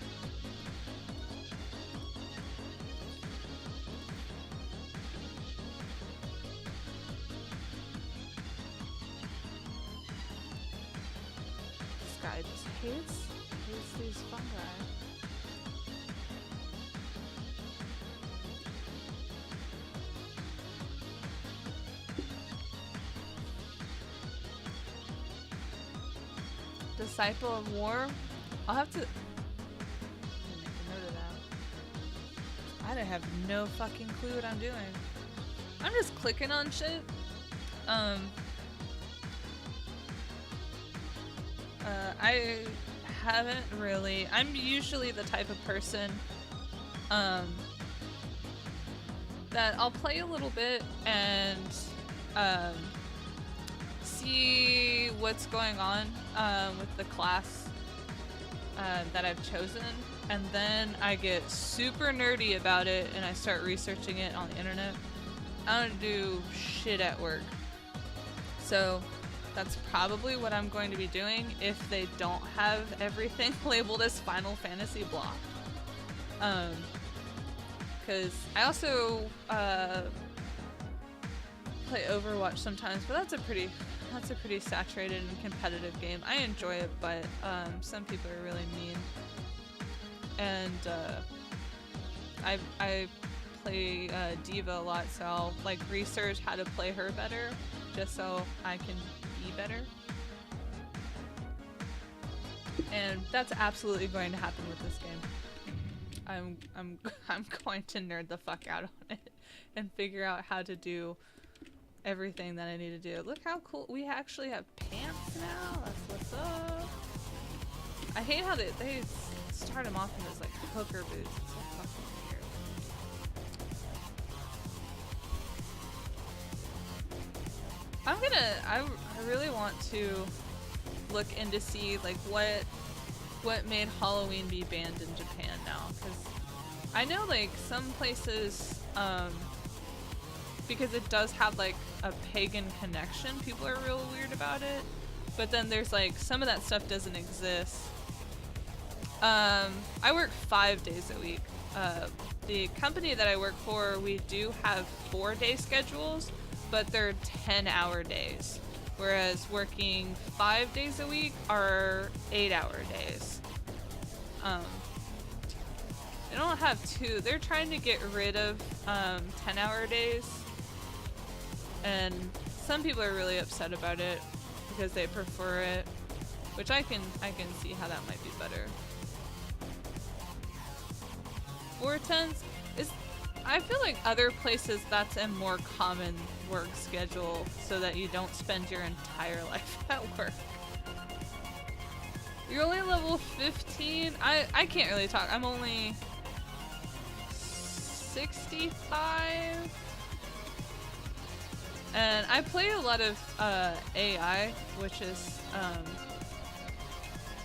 This guy just hates these fungi. Disciple of War. I'll have to make a note of that. I have no fucking clue what I'm doing. I'm just clicking on shit. I haven't really. I'm usually the type of person that I'll play a little bit and see what's going on with the class that I've chosen, and then I get super nerdy about it and I start researching it on the internet. I don't do shit at work. So that's probably what I'm going to be doing if they don't have everything labeled as Final Fantasy block. Because I also play Overwatch sometimes, but that's a pretty saturated and competitive game. I enjoy it, but some people are really mean. And I play Diva a lot, so I'll like research how to play her better, just so I can be better. And that's absolutely going to happen with this game. I'm going to nerd the fuck out on it and figure out how to do everything that I need to do. Look how cool, we actually have pants now. That's what's up. I hate how they start them off in those like hooker boots. It's so fucking weird. I really want to look into see like what made Halloween be banned in Japan now, because I know like some places because it does have like a pagan connection, people are real weird about it, but then there's like some of that stuff doesn't exist. I work 5 days a week. The company that I work for, we do have 4-day schedules, but they're 10-hour days, whereas working 5 days a week are 8-hour days. They don't have 2. They're trying to get rid of 10-hour days, and some people are really upset about it because they prefer it, which I can see how that might be better. 4/10s is, I feel like other places that's a more common work schedule, so that you don't spend your entire life at work. You're only level 15? I can't really talk. I'm only 65. And I play a lot of AI, which is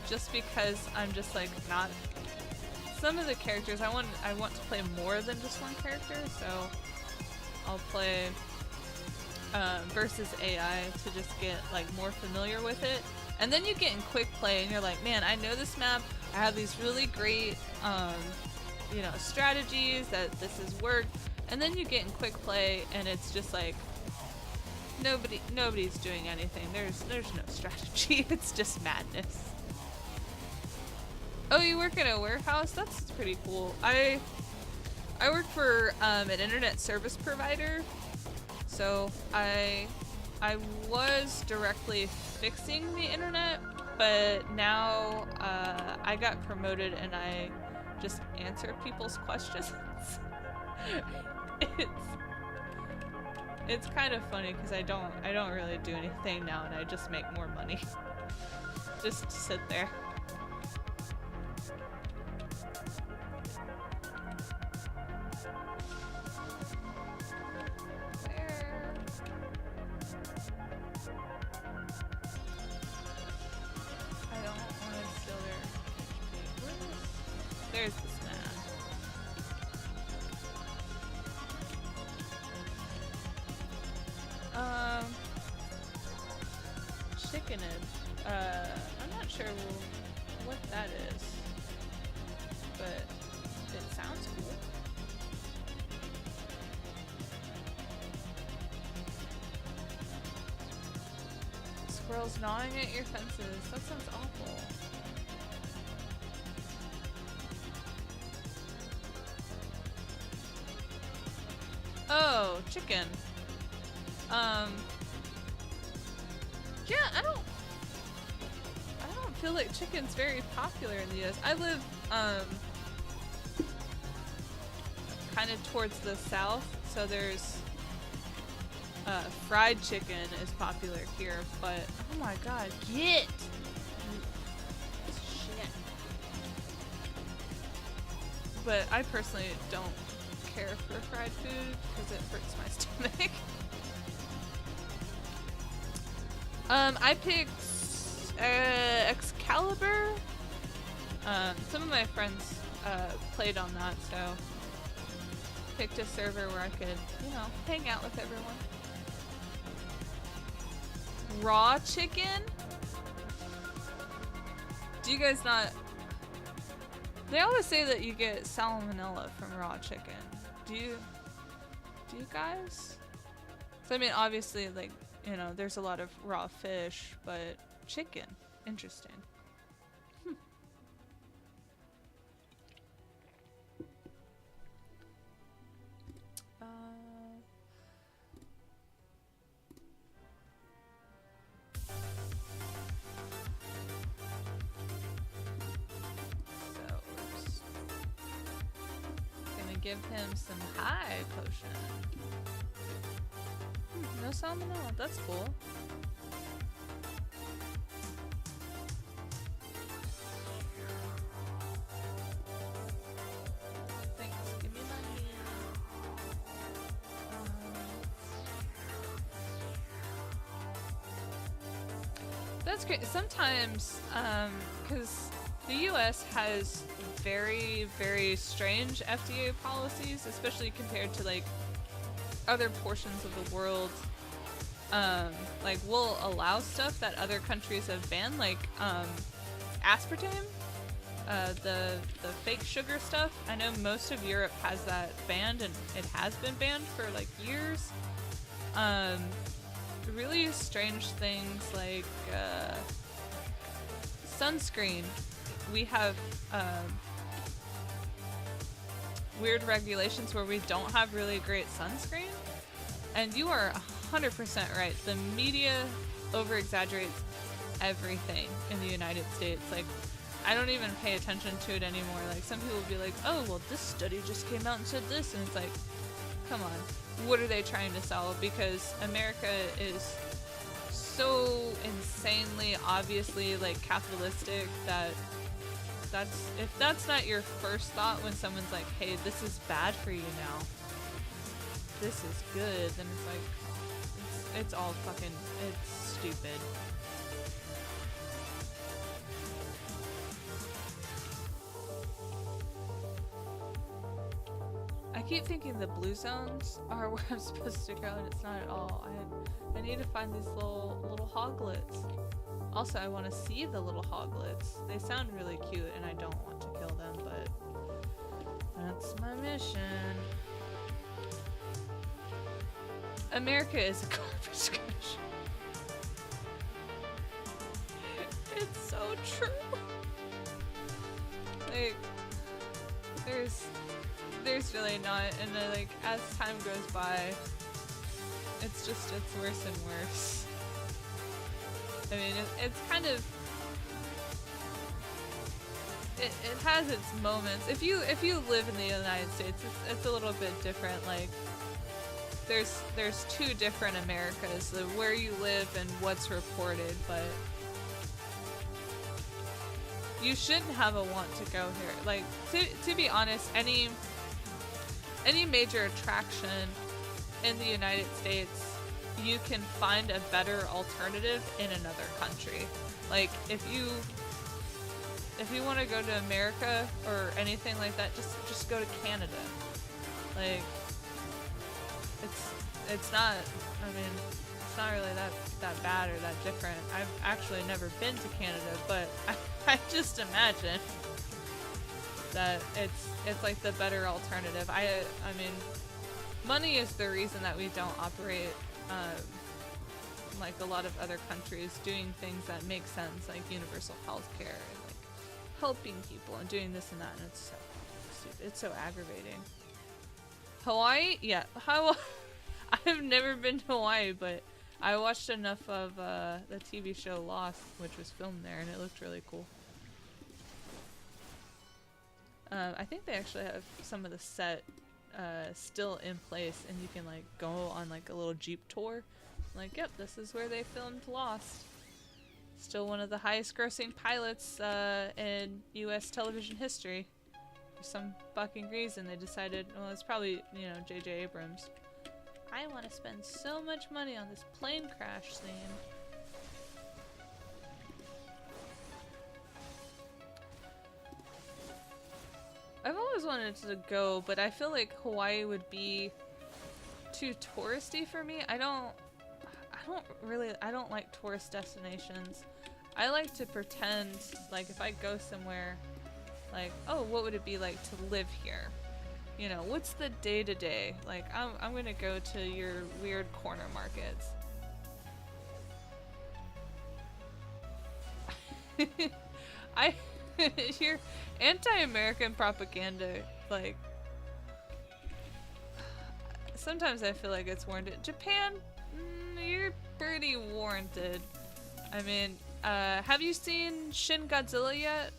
just because I'm just like not. Some of the characters I want to play more than just one character, so I'll play versus AI to just get like more familiar with it. And then you get in quick play and you're like, man, I know this map. I have these really great strategies that this has worked. And then you get in quick play and it's just like nobody's doing anything. There's no strategy. It's just madness. Oh, you work at a warehouse? That's pretty cool. I work for an internet service provider, so I was directly fixing the internet, but now I got promoted and I just answer people's questions. It's kind of funny because I don't really do anything now, and I just make more money. Just sit there. There's this man. Chickened. I'm not sure what that is, but it sounds cool. Squirrels gnawing at your fences. That sounds awful. Oh, chicken. Yeah, I don't feel like chicken's very popular in the US. I live kind of towards the south, so there's fried chicken is popular here, but oh my god, shit. But I personally don't care for fried food because it hurts my stomach. I picked Excalibur. Some of my friends played on that, so picked a server where I could, you know, hang out with everyone. Raw chicken? Do you guys not... They always say that you get salmonella from raw chicken. Do you guys? So I mean, obviously, like, you know, there's a lot of raw fish, but chicken, interesting. Give him some high potion. No salmonella, that's cool. Thanks, give me money. That's great. Sometimes, because the US has very, very strange FDA policies, especially compared to like other portions of the world. Like we'll allow stuff that other countries have banned, like aspartame, the fake sugar stuff. I know most of Europe has that banned, and it has been banned for like years. Really strange things like sunscreen. We have weird regulations where we don't have really great sunscreen, and you are 100% right. The media over-exaggerates everything in the United States. Like, I don't even pay attention to it anymore. Like, some people will be like, oh, well, this study just came out and said this, and it's like, come on, what are they trying to sell? Because America is so insanely, obviously, like, capitalistic that if that's not your first thought when someone's like, hey, this is bad for you now, this is good, then it's like, it's all fucking, it's stupid. I keep thinking the blue zones are where I'm supposed to go, and it's not at all. I need to find these little hoglets. Also, I want to see the little hoglets. They sound really cute, and I don't want to kill them, but that's my mission. America is a garbage country. It's so true. Like, there's really not, and then, like, as time goes by, it's worse and worse. I mean, it's kind of, it has its moments. If you live in the United States, it's a little bit different. Like, there's two different Americas, the where you live and what's reported, but you shouldn't have a want to go here. Like, to be honest, any major attraction in the United States, you can find a better alternative in another country. Like, if you want to go to America or anything like that, just go to Canada. Like, it's not, I mean, it's not really that bad or that different. I've actually never been to Canada, but I just imagine that it's like the better alternative. I mean, money is the reason that we don't operate like a lot of other countries, doing things that make sense, like universal health care and like helping people and doing this and that, and it's so stupid. It's so aggravating. Hawaii? Yeah, I've never been to Hawaii, but I watched enough of the TV show Lost, which was filmed there, and it looked really cool. I think they actually have some of the set still in place, and you can like go on like a little Jeep tour. Like, yep, this is where they filmed Lost. Still one of the highest grossing pilots in US television history. For some fucking reason they decided, well, it's probably, you know, J.J. Abrams. I want to spend so much money on this plane crash scene. I've always wanted to go, but I feel like Hawaii would be too touristy for me. I don't like tourist destinations. I like to pretend, like, if I go somewhere, like, oh, what would it be like to live here? You know, what's the day-to-day? Like, I'm gonna go to your weird corner markets. Your anti-American propaganda, like, sometimes I feel like it's warranted. Japan, you're pretty warranted. I mean, have you seen Shin Godzilla yet?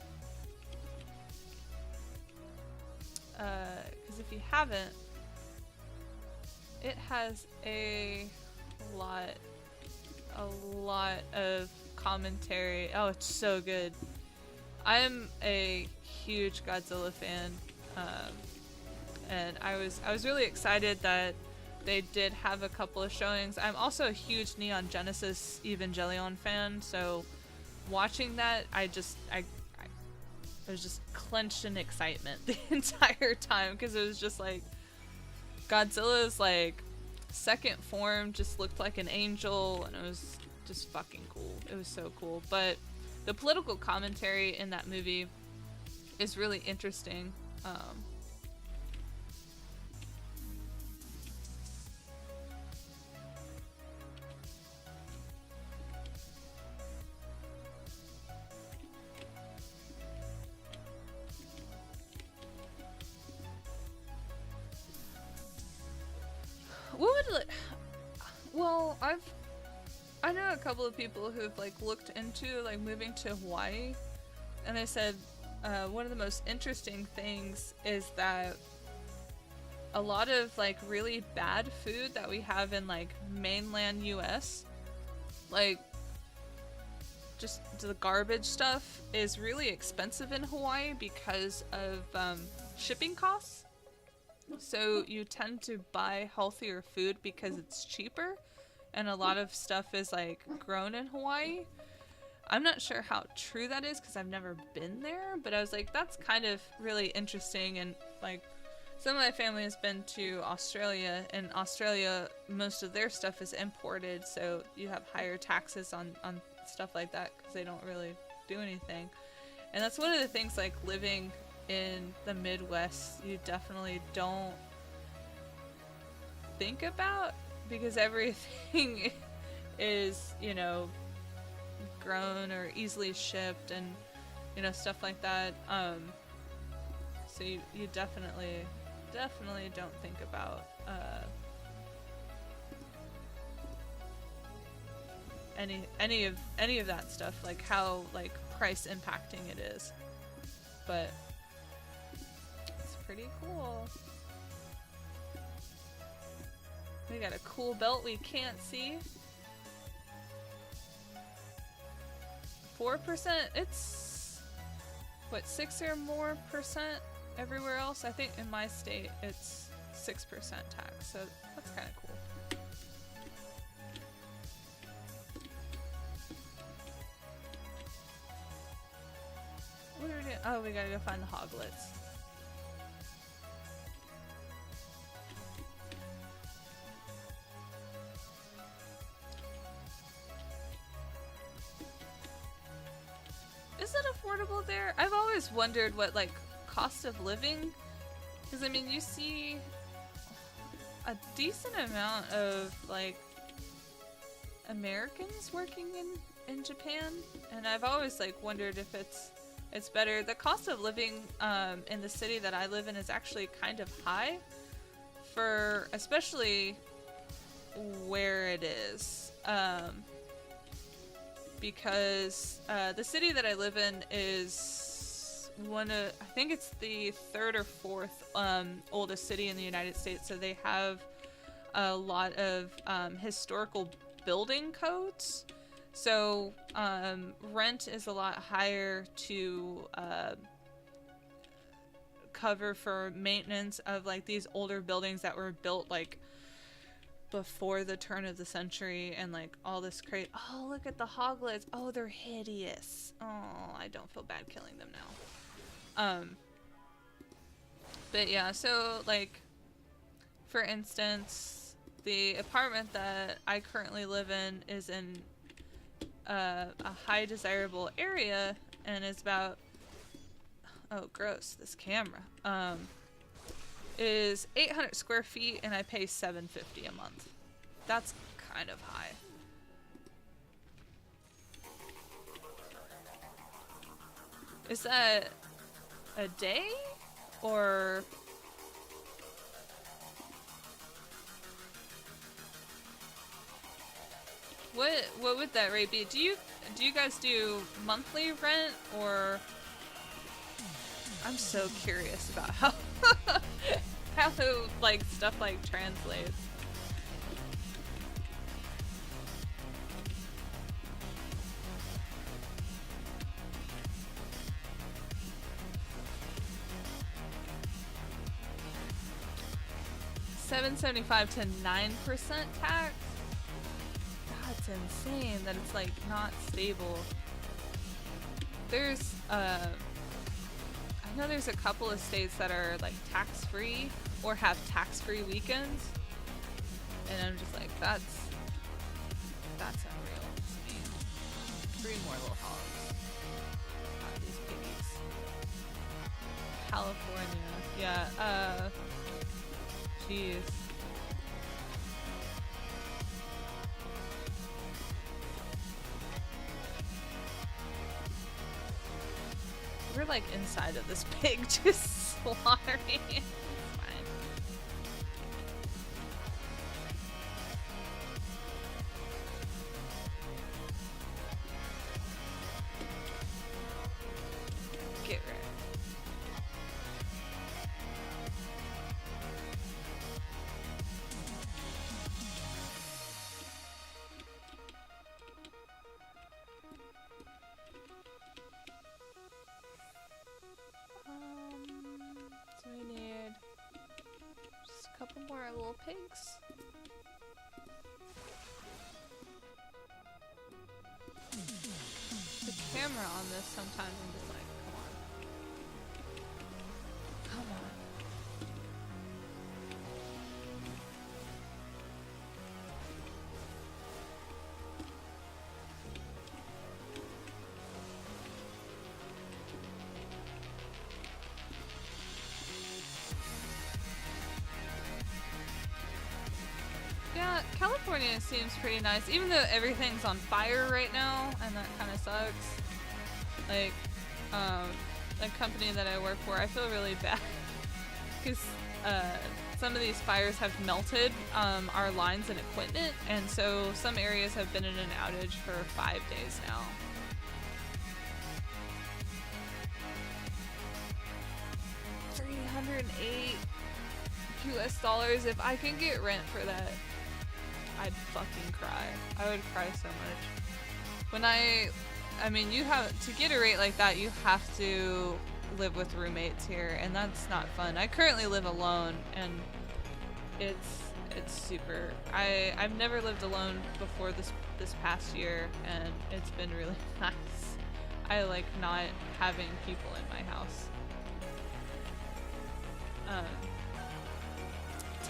Because if you haven't, it has a lot of commentary. Oh, it's so good. I'm a huge Godzilla fan, and I was really excited that they did have a couple of showings. I'm also a huge Neon Genesis Evangelion fan, so watching that, I was just clenched in excitement the entire time, because it was just like Godzilla's like second form just looked like an angel, and it was just fucking cool. It was so cool. But the political commentary in that movie is really interesting. What would well, I know a couple of people who've like looked into like moving to Hawaii, and they said one of the most interesting things is that a lot of like really bad food that we have in like mainland US, like just the garbage stuff, is really expensive in Hawaii because of shipping costs. So you tend to buy healthier food because it's cheaper, and a lot of stuff is like grown in Hawaii. I'm not sure how true that is because I've never been there, but I was like, that's kind of really interesting. And like, some of my family has been to Australia, and Australia, most of their stuff is imported, so you have higher taxes on stuff like that because they don't really do anything. And that's one of the things, like, living in the Midwest, you definitely don't think about, because everything is, you know, grown or easily shipped, and, you know, stuff like that. So you definitely don't think about any of that stuff, like how like price impacting it is. But it's pretty cool. We got a cool belt we can't see. 4%. It's what, 6 or more percent everywhere else. I think in my state it's 6% tax, so that's kind of cool. What are we doing? Oh, we gotta go find the hoglets. Is it affordable there? I've always wondered what, like, cost of living, because I mean, you see a decent amount of like Americans working in Japan, and I've always like wondered if it's better. The cost of living in the city that I live in is actually kind of high, for especially where it is. because the city that I live in is I think it's the third or fourth oldest city in the United States, so they have a lot of historical building codes. So rent is a lot higher to cover for maintenance of like these older buildings that were built like before the turn of the century, and like all this crazy. Oh, look at the hoglets. Oh, they're hideous. Oh, I don't feel bad killing them now. But yeah, so like for instance, the apartment that I currently live in is in a high desirable area, and is about, oh gross, this camera, is 800 square feet, and I pay $750 a month. That's kind of high. Is that a day or what would that rate be? Do you guys do monthly rent, or I'm so curious about how how like stuff like translates. $775 to 9% tax? That's insane that it's like not stable. There's I know there's a couple of states that are like tax-free or have tax-free weekends, and I'm just like, that's unreal to me. 3 more little hogs. God, these piggies. California, yeah. Jeez. We're like inside of this pig just slaughtering it. It's fine. Get ready. So we need just a couple more little pigs. The camera on this sometimes I'm just like, come on. Come on. Yeah, California seems pretty nice, even though everything's on fire right now, and that kind of sucks. Like, the company that I work for, I feel really bad because some of these fires have melted our lines and equipment, and so some areas have been in an outage for 5 days now. $308 US. If I can get rent for that, I'd fucking cry. I would cry so much. I mean, you have to get a rate like that, you have to live with roommates here, and that's not fun. I currently live alone, and it's super. I've never lived alone before this past year, and it's been really nice. I like not having people in my house.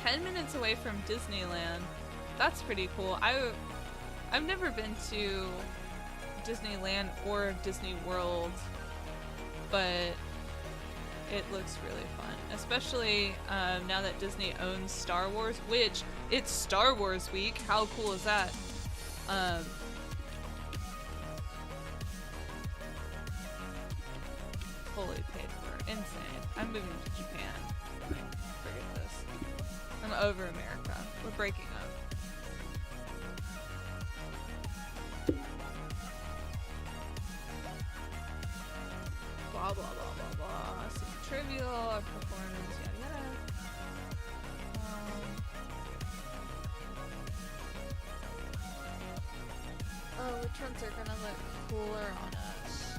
10 minutes away from Disneyland. That's pretty cool. I've never been to Disneyland or Disney World, but it looks really fun. Especially now that Disney owns Star Wars, which it's Star Wars week. How cool is that? Fully paid for. Insane. I'm moving to Japan. Like, forget this. I'm over America. We're breaking up. gonna look cooler on us.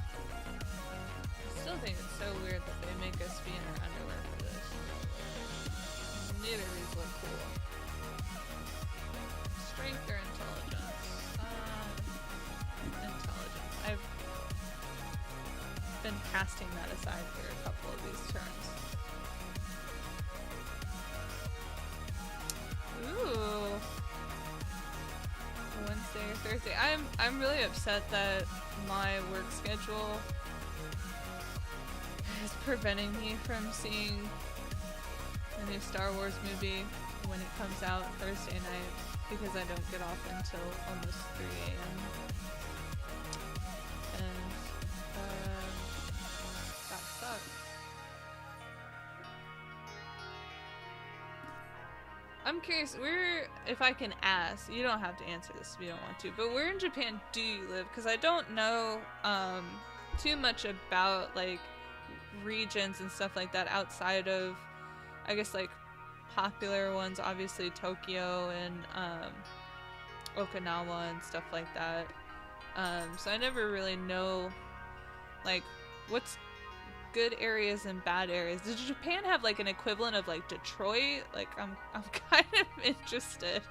I still think it's so weird that they make us be in our underwear for this. Neither of these look cool. Strength or intelligence? Intelligence. I've been casting that aside for a couple of these turns. Ooh. Wednesday or Thursday. I'm really upset that my work schedule is preventing me from seeing the new Star Wars movie when it comes out Thursday night because I don't get off until almost 3 a.m. And that sucks. I'm curious, if I can ask, you don't have to answer this if you don't want to, but where in Japan do you live? Because I don't know too much about like regions and stuff like that outside of, I guess, like popular ones, obviously Tokyo and Okinawa and stuff like that. So I never really know like what's good areas and bad areas. Does Japan have like an equivalent of like Detroit? Like I'm kind of interested.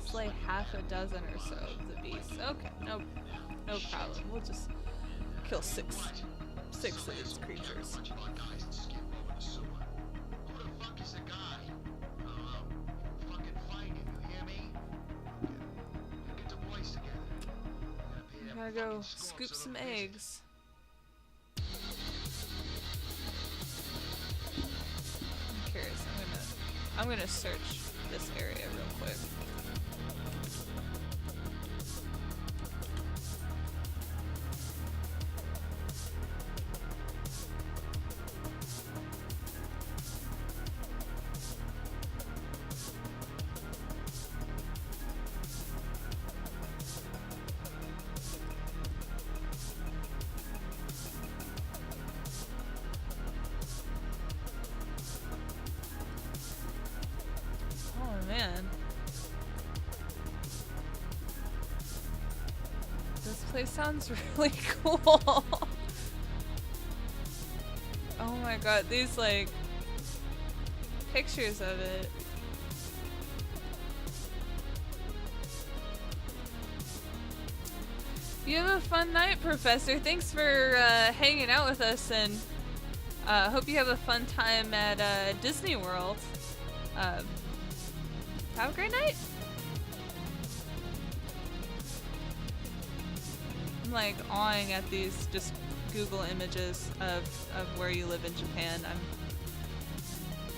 Slay half a dozen or so of the beasts. Okay, no problem. We'll just kill six of these creatures. I gotta go scoop some eggs. I'm curious. I'm gonna search this area real quick. Place sounds really cool. Oh my god, these like pictures of it. You have a fun night, Professor. Thanks for hanging out with us, and hope you have a fun time at Disney World. Have a great night. Like awing at these just Google images of where you live in Japan.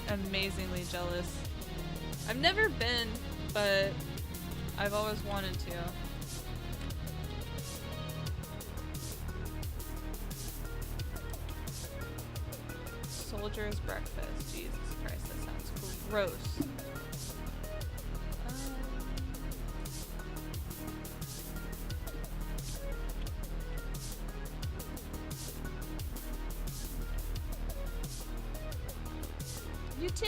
I'm amazingly jealous. I've never been, but I've always wanted to. Soldier's breakfast. Jesus Christ, that sounds gross. You too.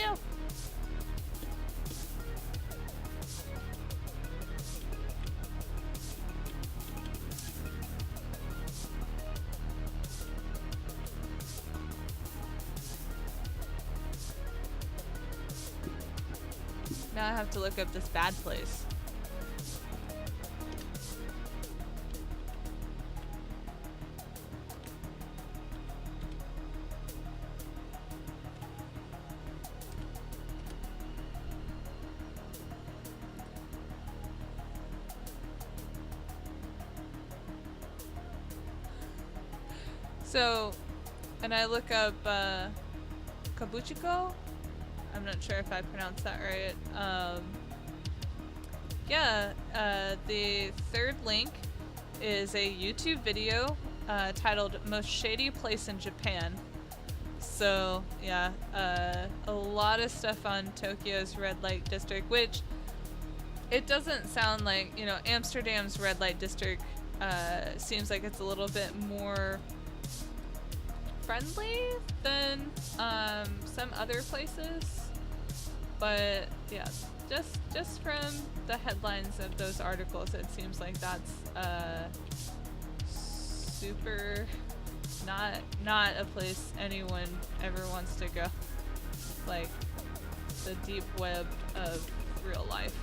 Now I have to look up this bad place. So, and I look up Kabuchiko. I'm not sure if I pronounced that right. Yeah, the third link is a YouTube video titled Most Shady Place in Japan. So, yeah, a lot of stuff on Tokyo's red light district, which it doesn't sound like, you know, Amsterdam's red light district seems like it's a little bit more friendly than some other places. But yeah, just from the headlines of those articles, it seems like that's super not a place anyone ever wants to go. Like the deep web of real life.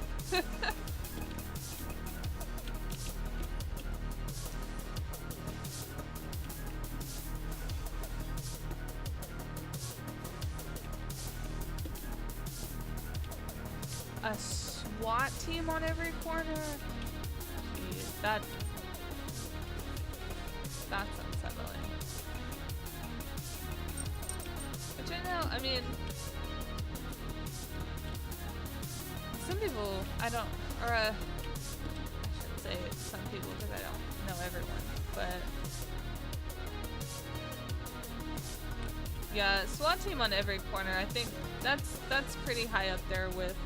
A SWAT team on every corner? Jeez, that's unsettling. But you know, I mean, some people, I shouldn't say some people because I don't know everyone, but yeah, SWAT team on every corner, I think that's pretty high up there with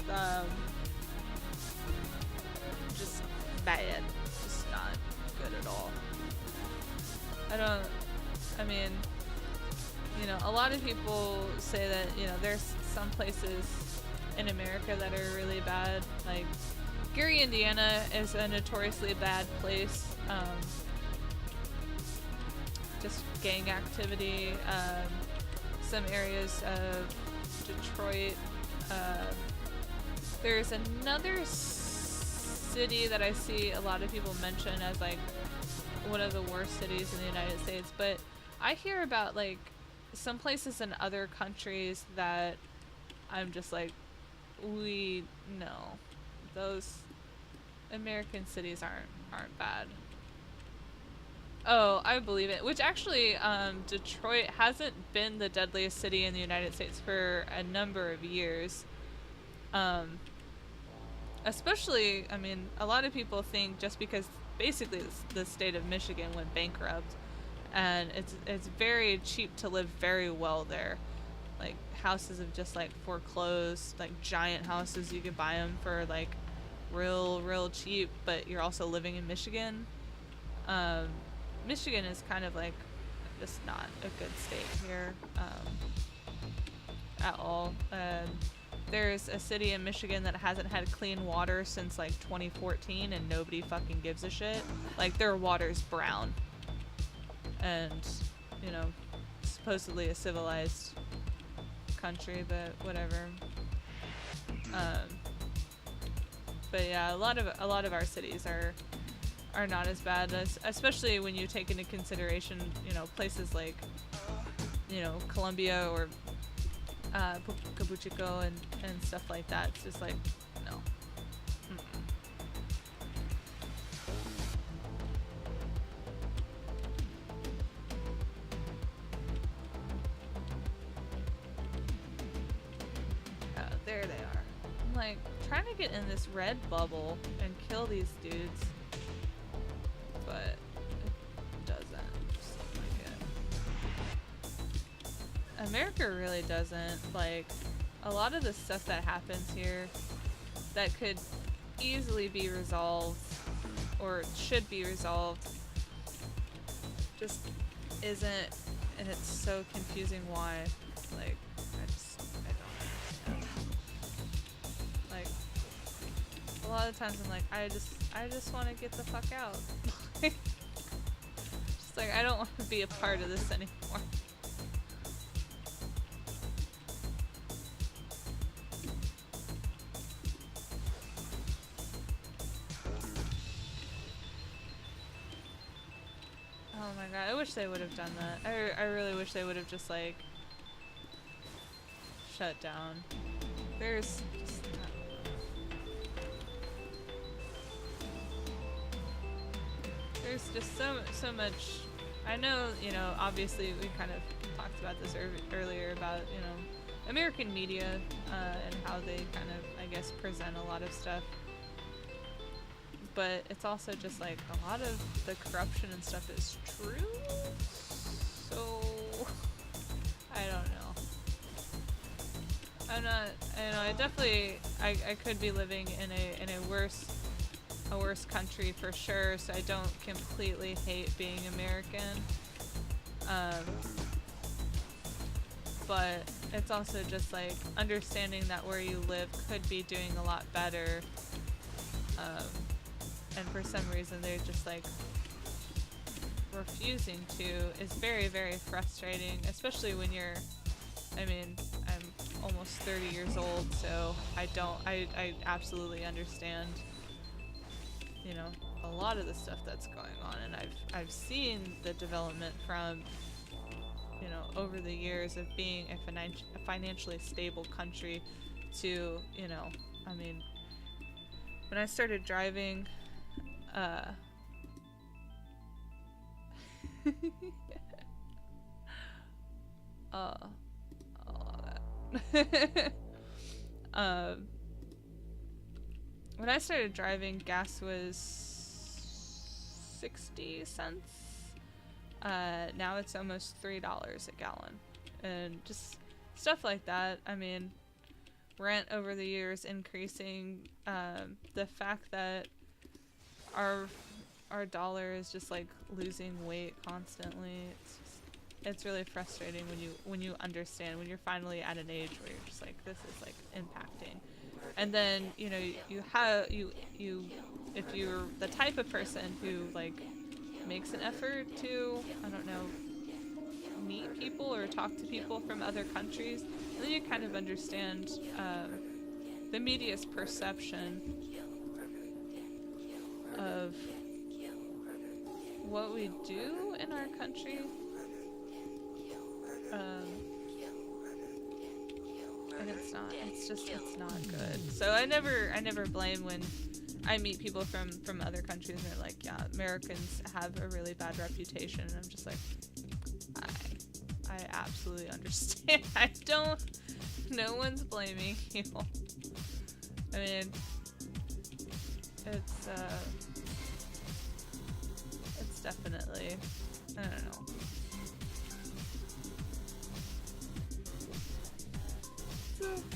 just bad, just not good at all. I mean, you know, a lot of people say that, you know, there's some places in America that are really bad. Like, Gary, Indiana is a notoriously bad place. Just gang activity. Some areas of Detroit. There's another city that I see a lot of people mention as like one of the worst cities in the United States, but I hear about like some places in other countries that I'm just like, those American cities aren't bad. Oh, I believe it. Which actually, Detroit hasn't been the deadliest city in the United States for a number of years. Especially, I mean, a lot of people think just because basically the state of Michigan went bankrupt, and it's very cheap to live very well there. Like, houses have just like foreclosed, like giant houses. You could buy them for like real cheap, but you're also living in Michigan. Michigan is kind of like just not a good state here at all. There's a city in Michigan that hasn't had clean water since like 2014, and nobody fucking gives a shit. Like, their water's brown, and you know, supposedly a civilized country, but whatever. But yeah, a lot of our cities are not as bad, especially when you take into consideration, you know, places like, you know, Colombia or Capuchico and stuff like that. It's just like, no. Mm-mm. There they are. I'm like trying to get in this red bubble and kill these dudes, but it doesn't seem like it. America really doesn't. Like, a lot of the stuff that happens here that could easily be resolved or should be resolved just isn't, and it's so confusing why. Like, I don't understand. Like, a lot of times I'm like, I just want to get the fuck out. Just like, I don't want to be a part of this anymore. Oh my god, I wish they would have done that. I really wish they would have just like shut down. There's just there's just so much. I know, you know, obviously we kind of talked about this earlier about, you know, American media and how they kind of, I guess, present a lot of stuff. But it's also just like a lot of the corruption and stuff is true. So I don't know. I'm not. I know. I definitely. I could be living in a worse a worse country for sure, so I don't completely hate being American. Um, but it's also just like understanding that where you live could be doing a lot better. Um, and for some reason they're just like refusing to is very, very frustrating, especially when you're, I mean, I'm almost 30 years old, so I absolutely understand, you know, a lot of the stuff that's going on, and I've seen the development from, you know, over the years of being a financially stable country to, you know, I mean, when I started driving, all that. um, when I started driving, gas was 60 cents. Now it's almost $3 a gallon. And just stuff like that. I mean, rent over the years increasing. The fact that our dollar is just like losing weight constantly. It's really frustrating when you understand, when you're finally at an age where you're just like, this is like impacting. And then, you know, you if you're the type of person who like makes an effort to, I don't know, meet people or talk to people from other countries, and then you kind of understand the media's perception of what we do in our country. And it's not good. So I never blame when I meet people from other countries and they're like, yeah, Americans have a really bad reputation, and I'm just like, I absolutely understand. No one's blaming you. I mean, it's definitely, I don't know.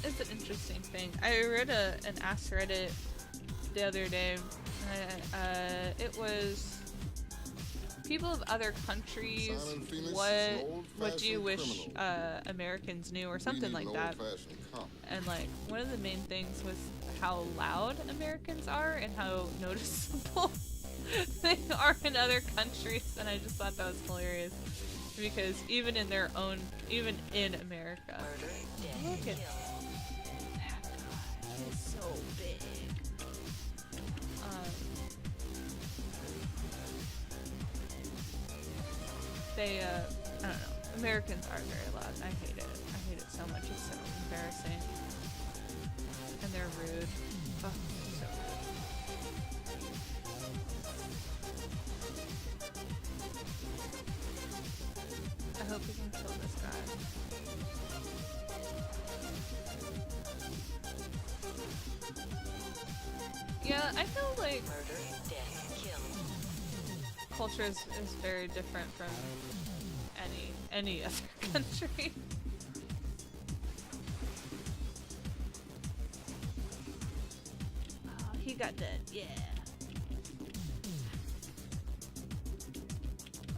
It's an interesting thing. I read an Ask Reddit the other day. It was people of other countries. What do you wish Americans knew, or something like that? And like one of the main things was how loud Americans are and how noticeable they are in other countries. And I just thought that was hilarious, because even in America, look at that guy. He's so big. I don't know. Americans are very loud. I hate it. I hate it so much. It's so embarrassing. And they're rude. Oh, so rude. I hope we can kill this guy. Yeah, I feel like culture is very different from any other country. Oh, he got dead. Yeah.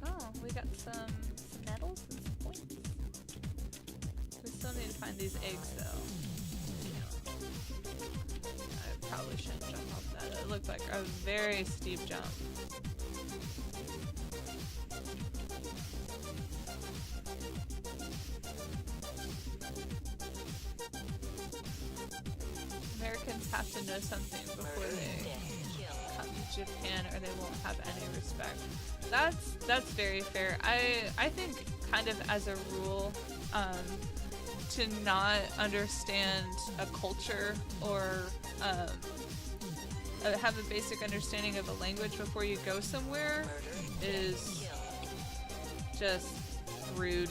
Oh, we got some nettles and some points. We still need to find these eggs, though. I probably shouldn't jump off that. It looked like a very steep jump. Americans have to know something before they come to Japan, or they won't have any respect. That's very fair. I think kind of as a rule, to not understand a culture or have a basic understanding of a language before you go somewhere is just rude.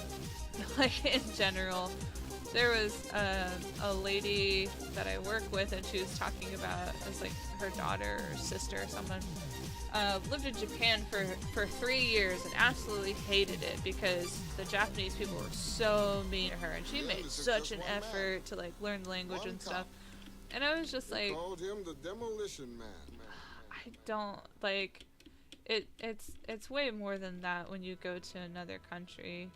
Like in general. There was a lady that I work with, and she was talking about, it was like her daughter or sister or someone, lived in Japan for 3 years and absolutely hated it because the Japanese people were so mean to her, and she made such an effort to like learn the language and stuff. And I was just like, called him the Demolition Man. I I don't like it's way more than that when you go to another country,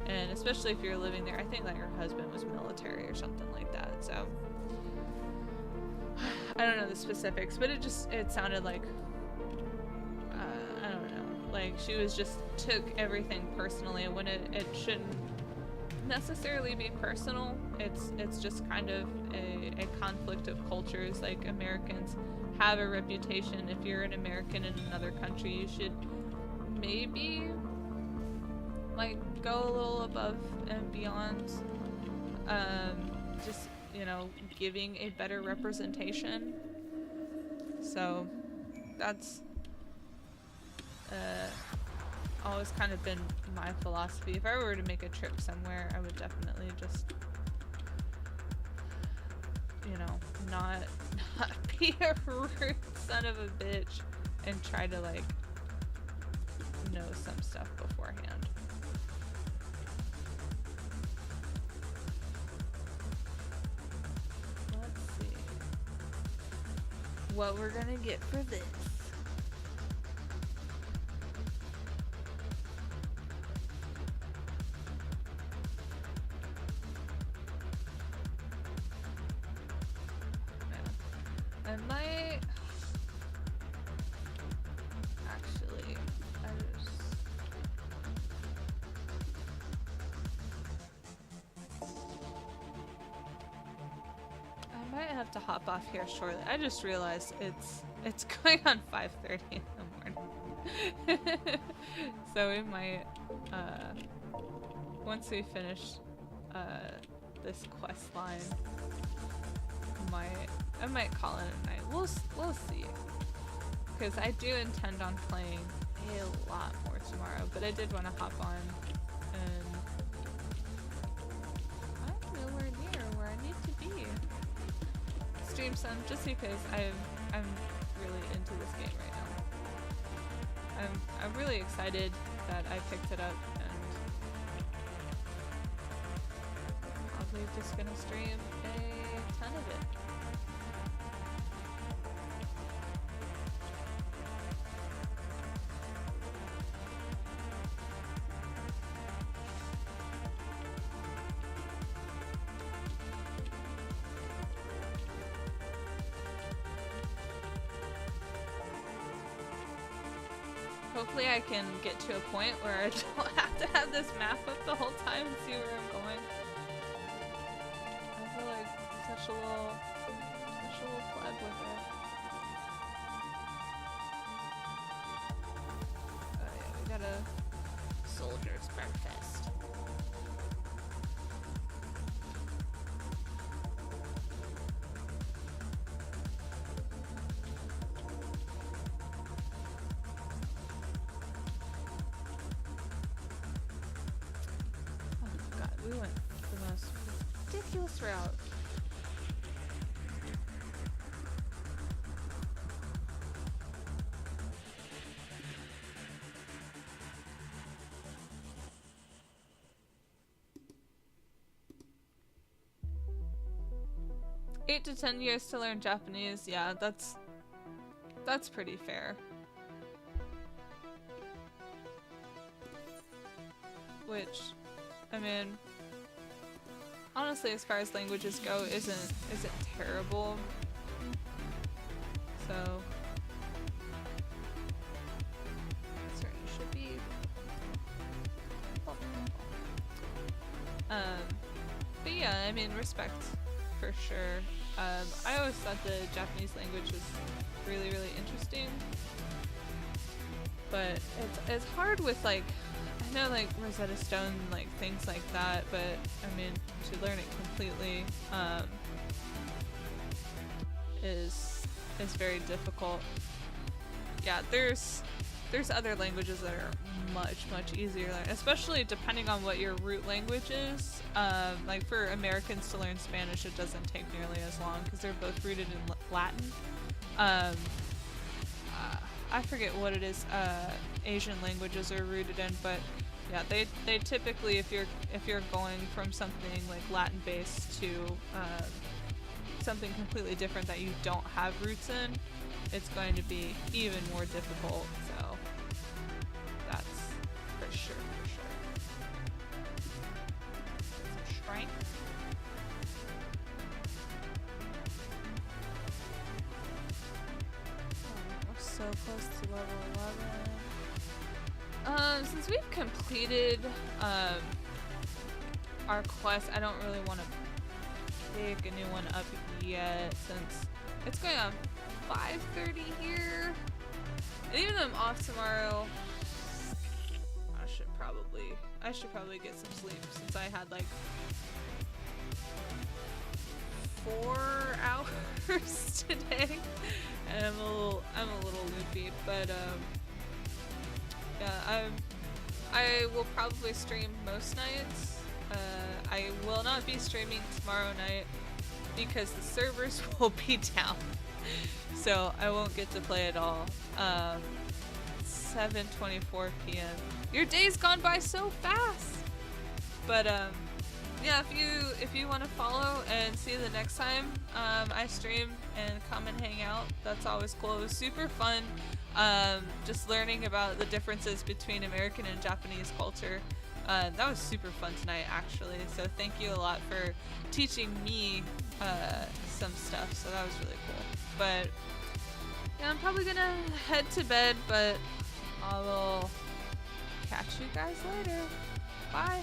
and especially if you're living there. I think like her husband was military or something like that, so I don't know the specifics, but it sounded like I don't know, like she was just took everything personally when it shouldn't necessarily be personal. It's just kind of a conflict of cultures. Like, Americans have a reputation. If you're an American in another country, you should maybe like go a little above and beyond, just, you know, giving a better representation. So that's always kind of been my philosophy. If I were to make a trip somewhere, I would definitely just, you know, not be a rude son of a bitch and try to like know some stuff beforehand. Let's see what we're gonna get for this. I might actually, I might have to hop off here shortly. I just realized it's going on 5:30 in the morning. So we might once we finish this quest line, I might call it a night. We'll see. Because I do intend on playing a lot more tomorrow, but I did want to hop on, and I'm nowhere near where I need to be. Stream some, just because I'm really into this game right now. I'm really excited that I picked it up, and probably just gonna stream a ton of it. Hopefully I can get to a point where I don't have to have this map up the whole time and see where I'm going. I feel like such a little pleb with it. Oh yeah, we got a soldier's breakfast. We went the most ridiculous route. Eight to 10 years to learn Japanese. Yeah, that's pretty fair. Which, I mean, honestly, as far as languages go, isn't terrible. So, sorry, you should be. But yeah, I mean, respect for sure. I always thought the Japanese language was really, really interesting, but it's hard with like. I know like Rosetta Stone, like things like that, but I mean to learn it completely is very difficult. Yeah, there's other languages that are much easier, especially depending on what your root language is. Like for Americans to learn Spanish, it doesn't take nearly as long because they're both rooted in Latin. I forget what it is Asian languages are rooted in, but yeah, they typically, if you're going from something like Latin based to something completely different that you don't have roots in, it's going to be even more difficult. So that's for sure, for sure. Some strength. Oh, we're so close to level 11. Since we've completed our quest, I don't really want to pick a new one up yet since it's going on 5:30 here. And even though I'm off tomorrow, I should probably get some sleep since I had like 4 hours today. And I'm a little loopy, but yeah, I will probably stream most nights. I will not be streaming tomorrow night because the servers will be down. So I won't get to play at all. 7:24 p.m. Your day's gone by so fast. But yeah, if you want to follow and see the next time I stream and come and hang out, that's always cool. It was super fun. Just learning about the differences between American and Japanese culture. That was super fun tonight, actually. So thank you a lot for teaching me some stuff. So that was really cool. But yeah, I'm probably gonna head to bed, but I will catch you guys later. Bye.